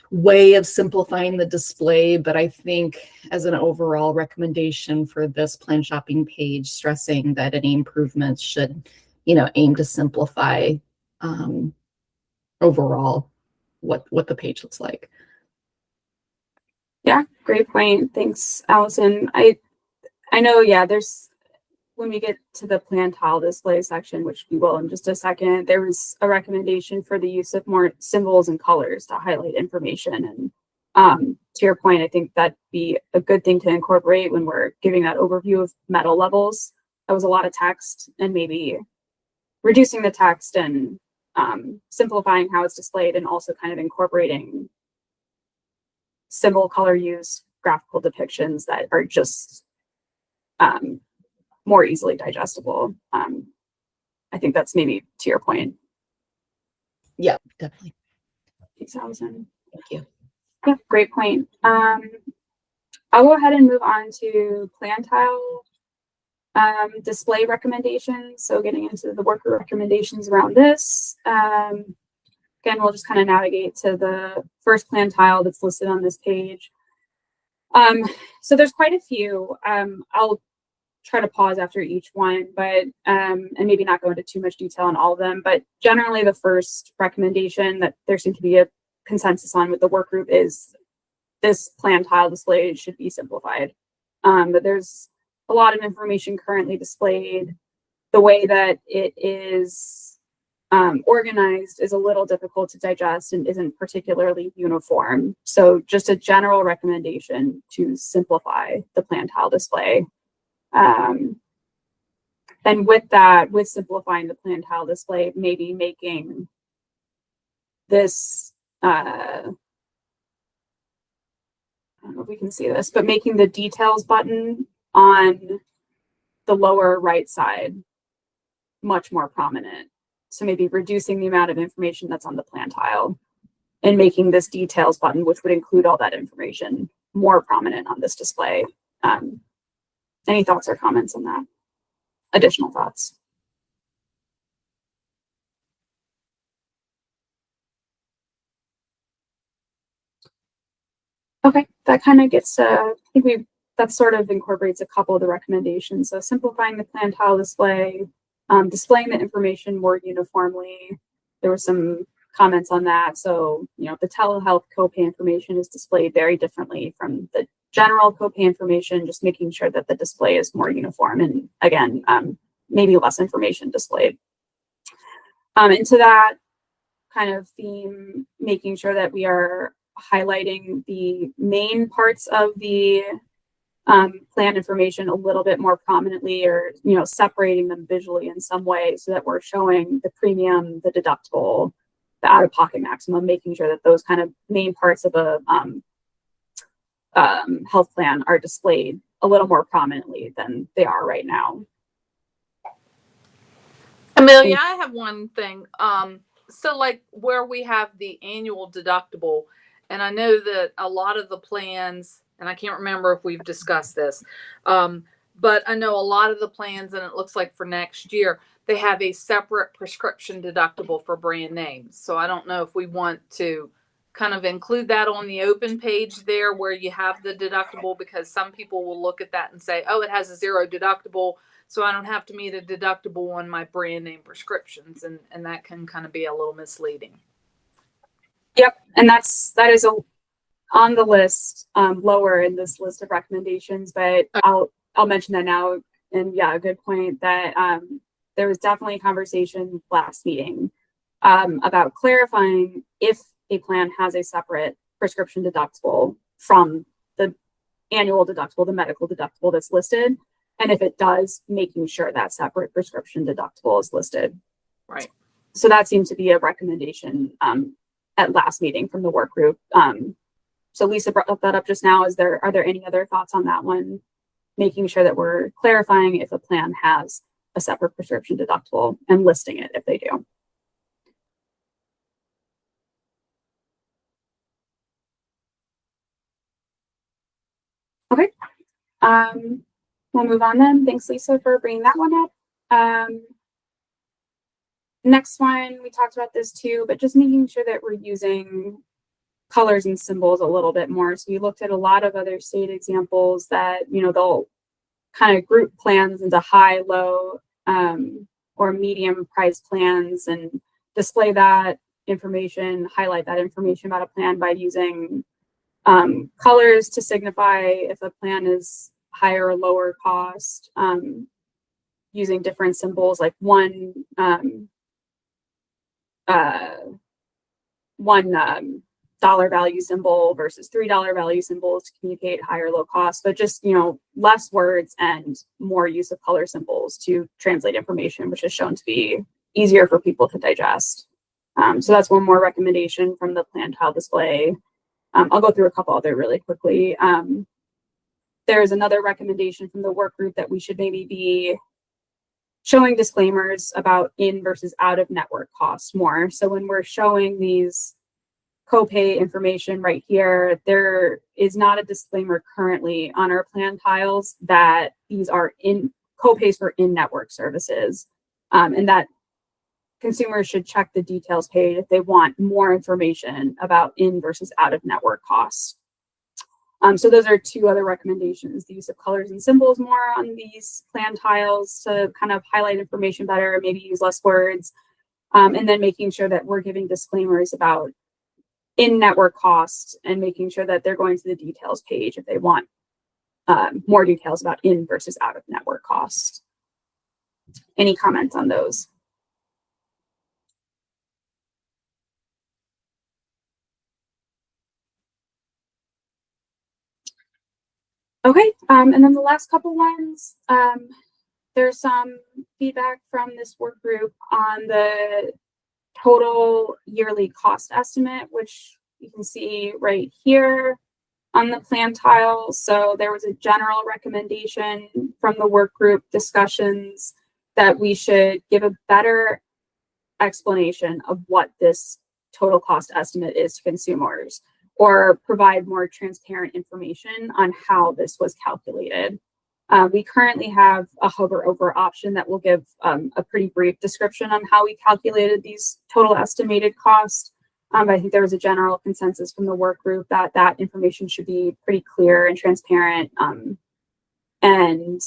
way of simplifying the display. But I think as an overall recommendation for this plan shopping page, stressing that any improvements should, you know, aim to simplify overall what the page looks like. Yeah, great point. Thanks, Allison. I know, yeah, there's, when we get to the plan tile display section, which we will in just a second, there was a recommendation for the use of more symbols and colors to highlight information. And to your point, I think that'd be a good thing to incorporate when we're giving that overview of metal levels. That was a lot of text, and maybe reducing the text and simplifying how it's displayed, and also kind of incorporating symbol, color use, graphical depictions that are just more easily digestible. I think that's maybe to your point. Yeah, definitely. Thanks, Allison. Thank you. Yeah, great point. I'll go ahead and move on to plan tile display recommendations. So getting into the worker recommendations around this. Again, we'll just kind of navigate to the first plan tile that's listed on this page. So there's quite a few. I'll try to pause after each one, but and maybe not go into too much detail on all of them. But generally, the first recommendation that there seemed to be a consensus on with the work group is this plan tile display should be simplified. But there's a lot of information currently displayed. The way that it is organized is a little difficult to digest and isn't particularly uniform. So just a general recommendation to simplify the plan tile display. And with that, with simplifying the plan tile display, maybe making this, I don't know if we can see this, but making the details button on the lower right side much more prominent. So maybe reducing the amount of information that's on the plan tile and making this details button, which would include all that information, more prominent on this display. Any thoughts or comments on that? Additional thoughts? Okay, that kind of gets, I think that sort of incorporates a couple of the recommendations. So simplifying the plan tile display, displaying the information more uniformly. There were some comments on that. So, you know, the telehealth copay information is displayed very differently from the general copay information, just making sure that the display is more uniform, and again, maybe less information displayed. Into that kind of theme, making sure that we are highlighting the main parts of the plan information a little bit more prominently, or, you know, separating them visually in some way so that we're showing the premium, the deductible, the out-of-pocket maximum, making sure that those kind of main parts of a health plan are displayed a little more prominently than they are right now. Amelia, I have one thing. So like where we have the annual deductible, and I know that a lot of the plans, and I can't remember if we've discussed this, but I know a lot of the plans, and it looks like for next year, they have a separate prescription deductible for brand names. So I don't know if we want to kind of include that on the open page there where you have the deductible, because some people will look at that and say, oh, it has a 0 deductible, so I don't have to meet a deductible on my brand name prescriptions. And that can kind of be a little misleading. Yep, and that is on the list, lower in this list of recommendations, but I'll mention that now. And yeah, a good point that there was definitely a conversation last meeting about clarifying if a plan has a separate prescription deductible from the annual deductible, the medical deductible that's listed. And if it does, making sure that separate prescription deductible is listed. Right. So that seemed to be a recommendation at last meeting from the work group. So Lisa brought that up just now. Are there any other thoughts on that one? Making sure that we're clarifying if a plan has a separate prescription deductible and listing it if they do. Okay, we'll move on then. Thanks, Lisa, for bringing that one up. Next one, we talked about this too, but just making sure that we're using colors and symbols a little bit more. So we looked at a lot of other state examples that, they'll kind of group plans into high, low, or medium price plans and display that information, highlight that information about a plan by using colors to signify if a plan is higher or lower cost, using different symbols like one dollar value symbol versus $3 value symbols to communicate high or low cost, but just, less words and more use of color symbols to translate information, which is shown to be easier for people to digest. So that's one more recommendation from the plan tile display. I'll go through a couple other really quickly. There's another recommendation from the work group that we should maybe be showing disclaimers about in versus out of network costs more. So when we're showing these copay information right here, there is not a disclaimer currently on our plan tiles that these are in copays for in-network services, and that consumers should check the details page if they want more information about in versus out of network costs. So those are two other recommendations: the use of colors and symbols more on these plan tiles to kind of highlight information better, maybe use less words, and then making sure that we're giving disclaimers about in-network costs and making sure that they're going to the details page if they want more details about in versus out of network costs. Any comments on those? Okay, and then the last couple ones, there's some feedback from this work group on the total yearly cost estimate, which you can see right here on the plan tile. So there was a general recommendation from the work group discussions that we should give a better explanation of what this total cost estimate is to consumers, or provide more transparent information on how this was calculated. We currently have a hover over option that will give a pretty brief description on how we calculated these total estimated costs. I think there was a general consensus from the work group that that information should be pretty clear and transparent, and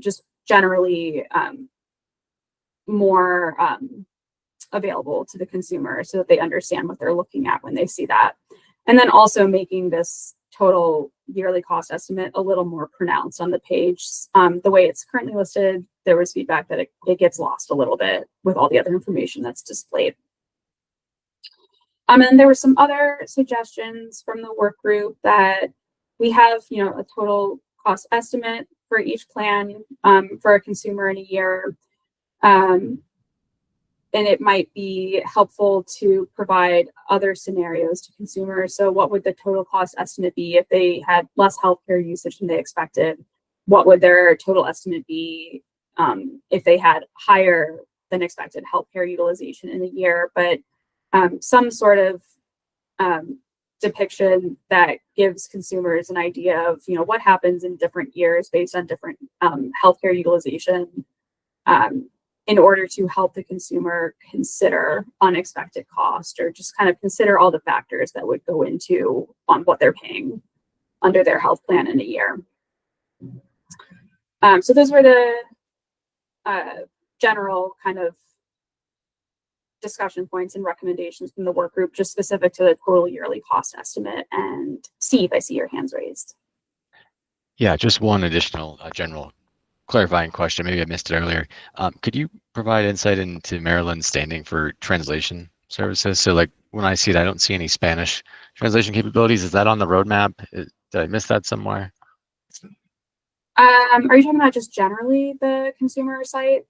just generally more available to the consumer so that they understand what they're looking at when they see that. And then also making this total yearly cost estimate a little more pronounced on the page. The way it's currently listed, there was feedback that it gets lost a little bit with all the other information that's displayed. And there were some other suggestions from the work group that we have, a total cost estimate for each plan for a consumer in a year. And it might be helpful to provide other scenarios to consumers. So what would the total cost estimate be if they had less healthcare usage than they expected? What would their total estimate be if they had higher than expected healthcare utilization in a year? But some sort of depiction that gives consumers an idea of, you know, what happens in different years based on different healthcare utilization, in order to help the consumer consider unexpected cost, or just kind of consider all the factors that would go into on what they're paying under their health plan in a year. So those were the general kind of discussion points and recommendations from the work group, just specific to the total yearly cost estimate. And Steve, I see your hands raised. Yeah, just one additional general clarifying question. Maybe I missed it earlier. Could you provide insight into Maryland's standing for translation services? So like when I see it, I don't see any Spanish translation capabilities. Is that on the roadmap? Did I miss that somewhere? Are you talking about just generally the consumer site?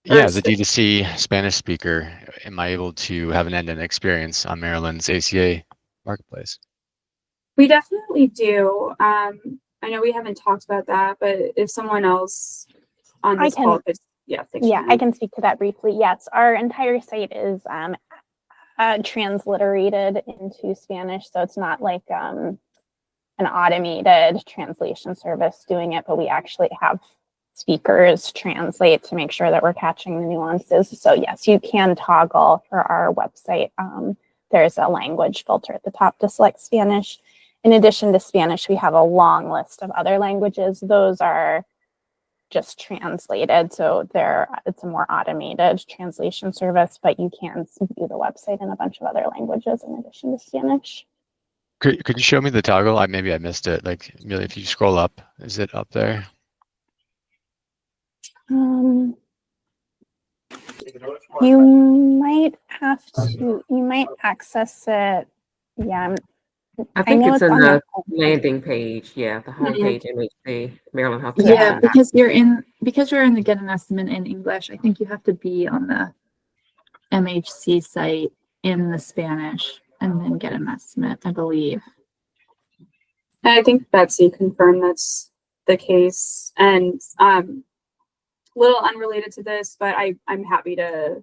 Yeah, as a D2C Spanish speaker, am I able to have an end-to-end experience on Maryland's ACA marketplace? We definitely do. I know we haven't talked about that, but if someone else on this call could, yeah, thanks. Yeah, I can speak to that briefly. Yes, our entire site is transliterated into Spanish, so it's not like an automated translation service doing it, but we actually have speakers translate to make sure that we're catching the nuances. So yes, you can toggle for our website. There's a language filter at the top to select Spanish. In addition to Spanish, we have a long list of other languages. Those are just translated, so it's a more automated translation service, but you can view the website in a bunch of other languages in addition to Spanish. Could you show me the toggle? Maybe I missed it. Like, Amelia, if you scroll up, is it up there? You might have to. You might access it. Yeah, I think know it's on the landing page. Yeah, the homepage, MHBE, Maryland Health. Yeah, because you're in the get an estimate in English. I think you have to be on the MHC site in the Spanish and then get an estimate, I believe. I think Betsy confirmed that's the case. And little unrelated to this, but I'm happy to,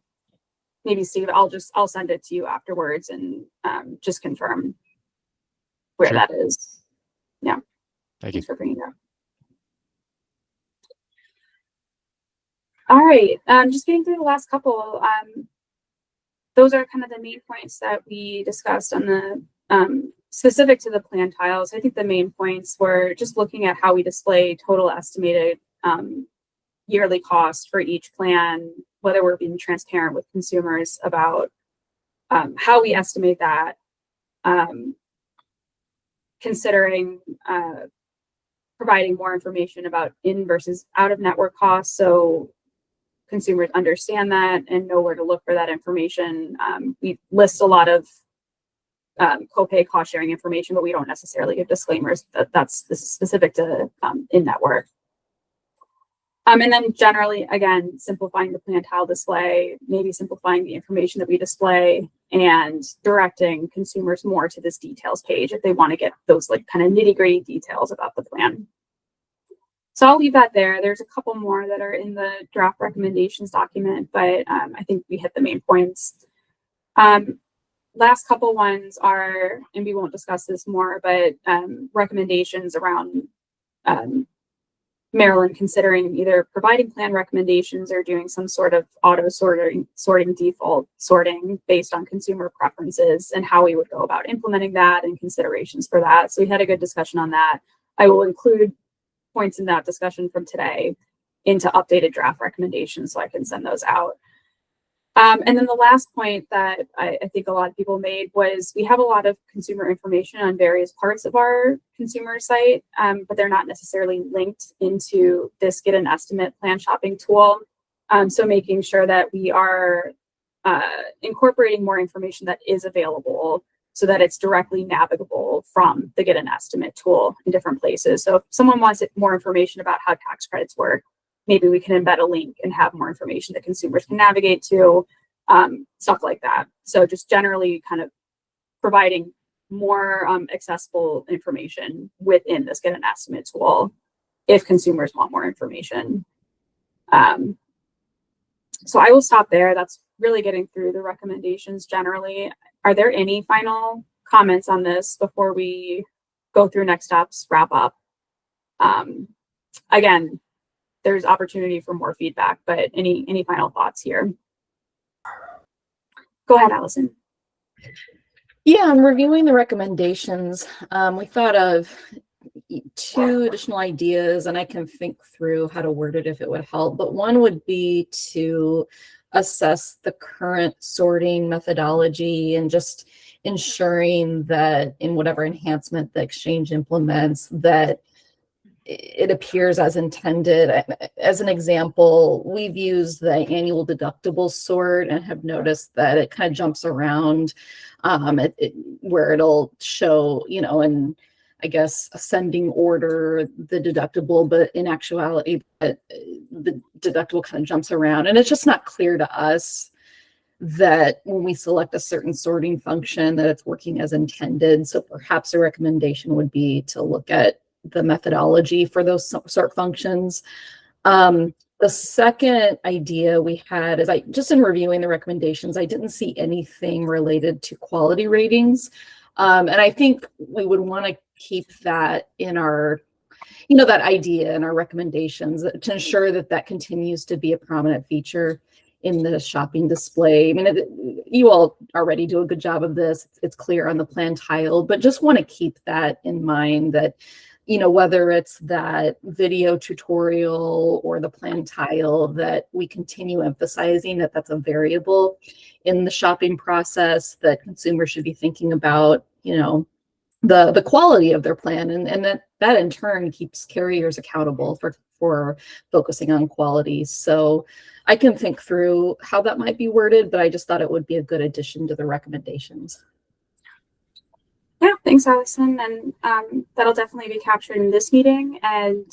maybe Steve, I'll send it to you afterwards and just confirm where that is. Yeah. Thanks for bringing it up. All right, just getting through the last couple. Those are kind of the main points that we discussed on the specific to the plan tiles. I think the main points were just looking at how we display total estimated yearly cost for each plan, whether we're being transparent with consumers about how we estimate that, considering providing more information about in versus out of network costs, so consumers understand that and know where to look for that information. We list a lot of copay cost sharing information, but we don't necessarily give disclaimers that this is specific to in-network. And then generally, again, simplifying the plan tile display, maybe simplifying the information that we display, and directing consumers more to this details page if they want to get those like kind of nitty-gritty details about the plan. So I'll leave that there. There's a couple more that are in the draft recommendations document, but I think we hit the main points. Last couple ones are, and we won't discuss this more, but recommendations around Maryland considering either providing plan recommendations or doing some sort of auto sorting default sorting based on consumer preferences, and how we would go about implementing that and considerations for that. So we had a good discussion on that. I will include points in that discussion from today into updated draft recommendations so I can send those out. And then the last point that I think a lot of people made was we have a lot of consumer information on various parts of our consumer site, but they're not necessarily linked into this get an estimate plan shopping tool. So making sure that we are incorporating more information that is available so that it's directly navigable from the get an estimate tool in different places. So if someone wants more information about how tax credits work, maybe we can embed a link and have more information that consumers can navigate to, stuff like that. So just generally kind of providing more accessible information within this get an estimate tool if consumers want more information. So I will stop there. That's really getting through the recommendations generally. Are there any final comments on this before we go through next steps, wrap up. Again, there's opportunity for more feedback, but any final thoughts here? Go ahead, Allison. Yeah, I'm reviewing the recommendations. We thought of 2 additional ideas, and I can think through how to word it if it would help. But one would be to assess the current sorting methodology and just ensuring that in whatever enhancement the exchange implements, that it appears as intended. As an example, we've used the annual deductible sort and have noticed that it kind of jumps around where it'll show, you know, in, I guess, ascending order, the deductible, but in actuality, the deductible kind of jumps around. And it's just not clear to us that when we select a certain sorting function that it's working as intended. So perhaps a recommendation would be to look at the methodology for those sort functions. The second idea we had is just in reviewing the recommendations, I didn't see anything related to quality ratings. And I think we would want to keep that in our, you know, that idea in our recommendations to ensure that that continues to be a prominent feature in the shopping display. I mean, you all already do a good job of this. It's clear on the plan tile, but just want to keep that in mind that, you know, whether it's that video tutorial or the plan tile, that we continue emphasizing that that's a variable in the shopping process, that consumers should be thinking about, you know, the quality of their plan, and that in turn keeps carriers accountable for focusing on quality. So I can think through how that might be worded, but I just thought it would be a good addition to the recommendations. Yeah, thanks, Allison. And that'll definitely be captured in this meeting. And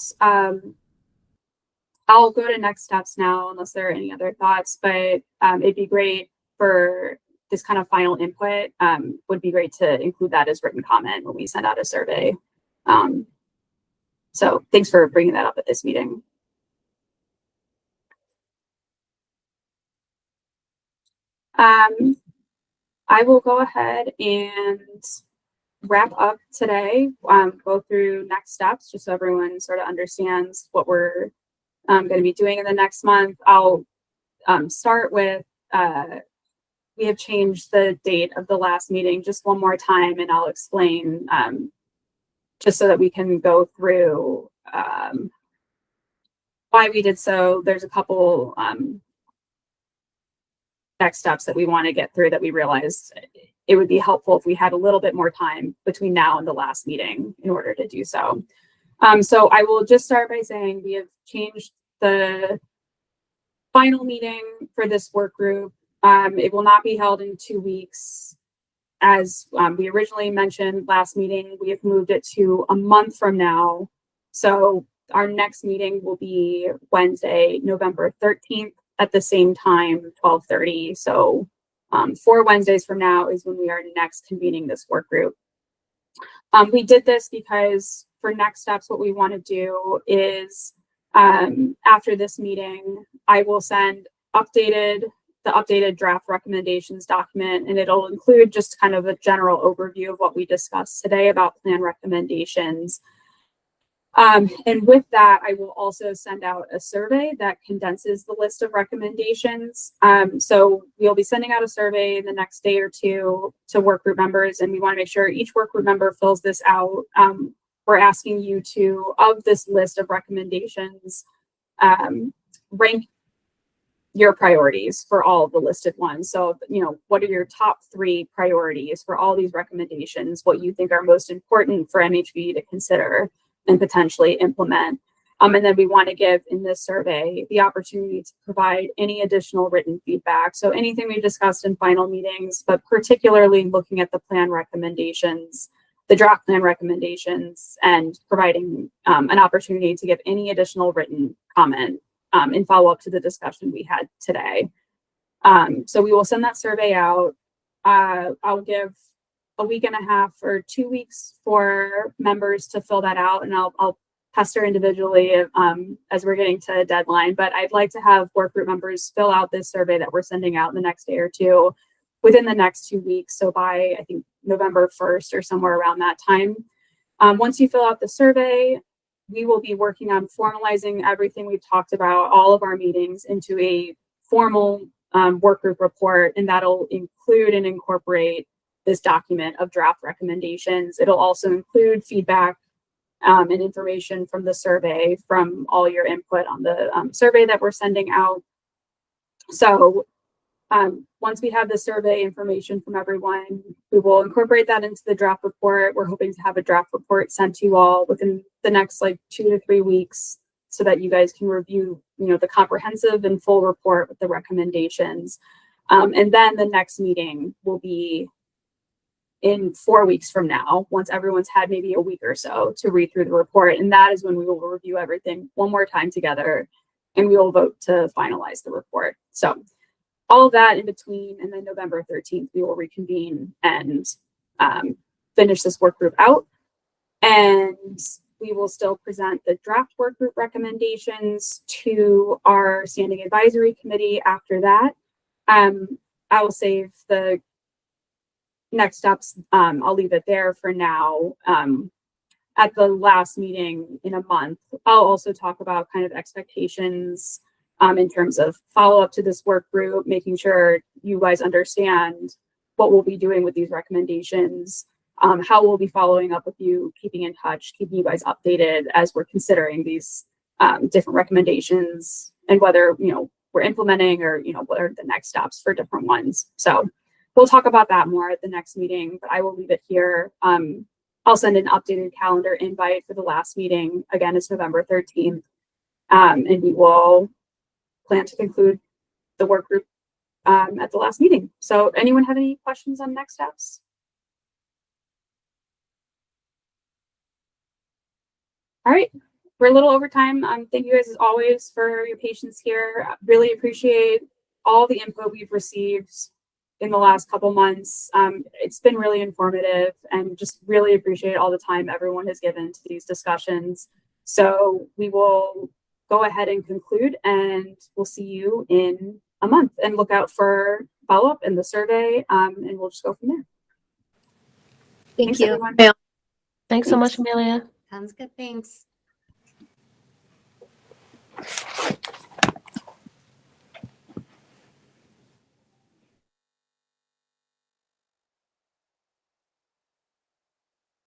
I'll go to next steps now, unless there are any other thoughts. But it'd be great for this kind of final input. Would be great to include that as written comment when we send out a survey. So thanks for bringing that up at this meeting. I will go ahead and wrap up today, go through next steps, just so everyone sort of understands what we're going to be doing in the next month. I'll start with, we have changed the date of the last meeting just one more time, and I'll explain just so that we can go through why we did so. There's a couple next steps that we want to get through that we realized it would be helpful if we had a little bit more time between now and the last meeting in order to do so. So I will just start by saying we have changed the final meeting for this work group. It will not be held in 2 weeks. As we originally mentioned last meeting, we have moved it to a month from now. So our next meeting will be Wednesday, November 13th at the same time, 12:30. So 4 Wednesdays from now is when we are next convening this work group. We did this because for next steps, what we want to do is after this meeting, I will send the updated draft recommendations document, and it'll include just kind of a general overview of what we discussed today about plan recommendations. And with that, I will also send out a survey that condenses the list of recommendations. So we'll be sending out a survey in the next day or two to work group members, and we want to make sure each work group member fills this out. We're asking you to, of this list of recommendations, rank your priorities for all of the listed ones. So, you know, what are your top 3 priorities for all these recommendations, what you think are most important for MHBE to consider and potentially implement. And then we want to give in this survey the opportunity to provide any additional written feedback. So anything we've discussed in final meetings, but particularly looking at the plan recommendations, the draft plan recommendations, and providing an opportunity to give any additional written comment in follow up to the discussion we had today. So we will send that survey out. I'll give a week and a half or 2 weeks for members to fill that out, and I'll pester individually as we're getting to a deadline. But I'd like to have work group members fill out this survey that we're sending out in the next day or two, within the next 2 weeks. So by, I think, November 1st or somewhere around that time. Once you fill out the survey, we will be working on formalizing everything we've talked about, all of our meetings, into a formal work group report, and that'll include and incorporate this document of draft recommendations. It'll also include feedback and information from the survey, from all your input on the survey that we're sending out. So once we have the survey information from everyone, we will incorporate that into the draft report. We're hoping to have a draft report sent to you all within the next like 2 to 3 weeks, so that you guys can review, the comprehensive and full report with the recommendations. And then the next meeting will be in 4 weeks from now, once everyone's had maybe a week or so to read through the report. And that is when we will review everything one more time together, and we will vote to finalize the report. So all of that in between, and then November 13th, we will reconvene and finish this work group out. And we will still present the draft work group recommendations to our standing advisory committee after that. I will save the next steps. I'll leave it there for now. At the last meeting in a month, I'll also talk about kind of expectations in terms of follow up to this work group, making sure you guys understand what we'll be doing with these recommendations, how we'll be following up with you, keeping in touch, keeping you guys updated as we're considering these different recommendations, and whether, we're implementing, or, what are the next steps for different ones. So we'll talk about that more at the next meeting, but I will leave it here. I'll send an updated calendar invite for the last meeting. Again, it's November 13th. And we will plan to conclude the work group at the last meeting. So anyone have any questions on next steps? All right, we're a little over time. Thank you guys as always for your patience here. Really appreciate all the input we've received in the last couple months. It's been really informative, and just really appreciate all the time everyone has given to these discussions. So we will go ahead and conclude, and we'll see you in a month, and look out for follow-up in the survey, and we'll just go from there. Thanks, you. everyone. Thanks so much, Amelia. Sounds good. Thanks.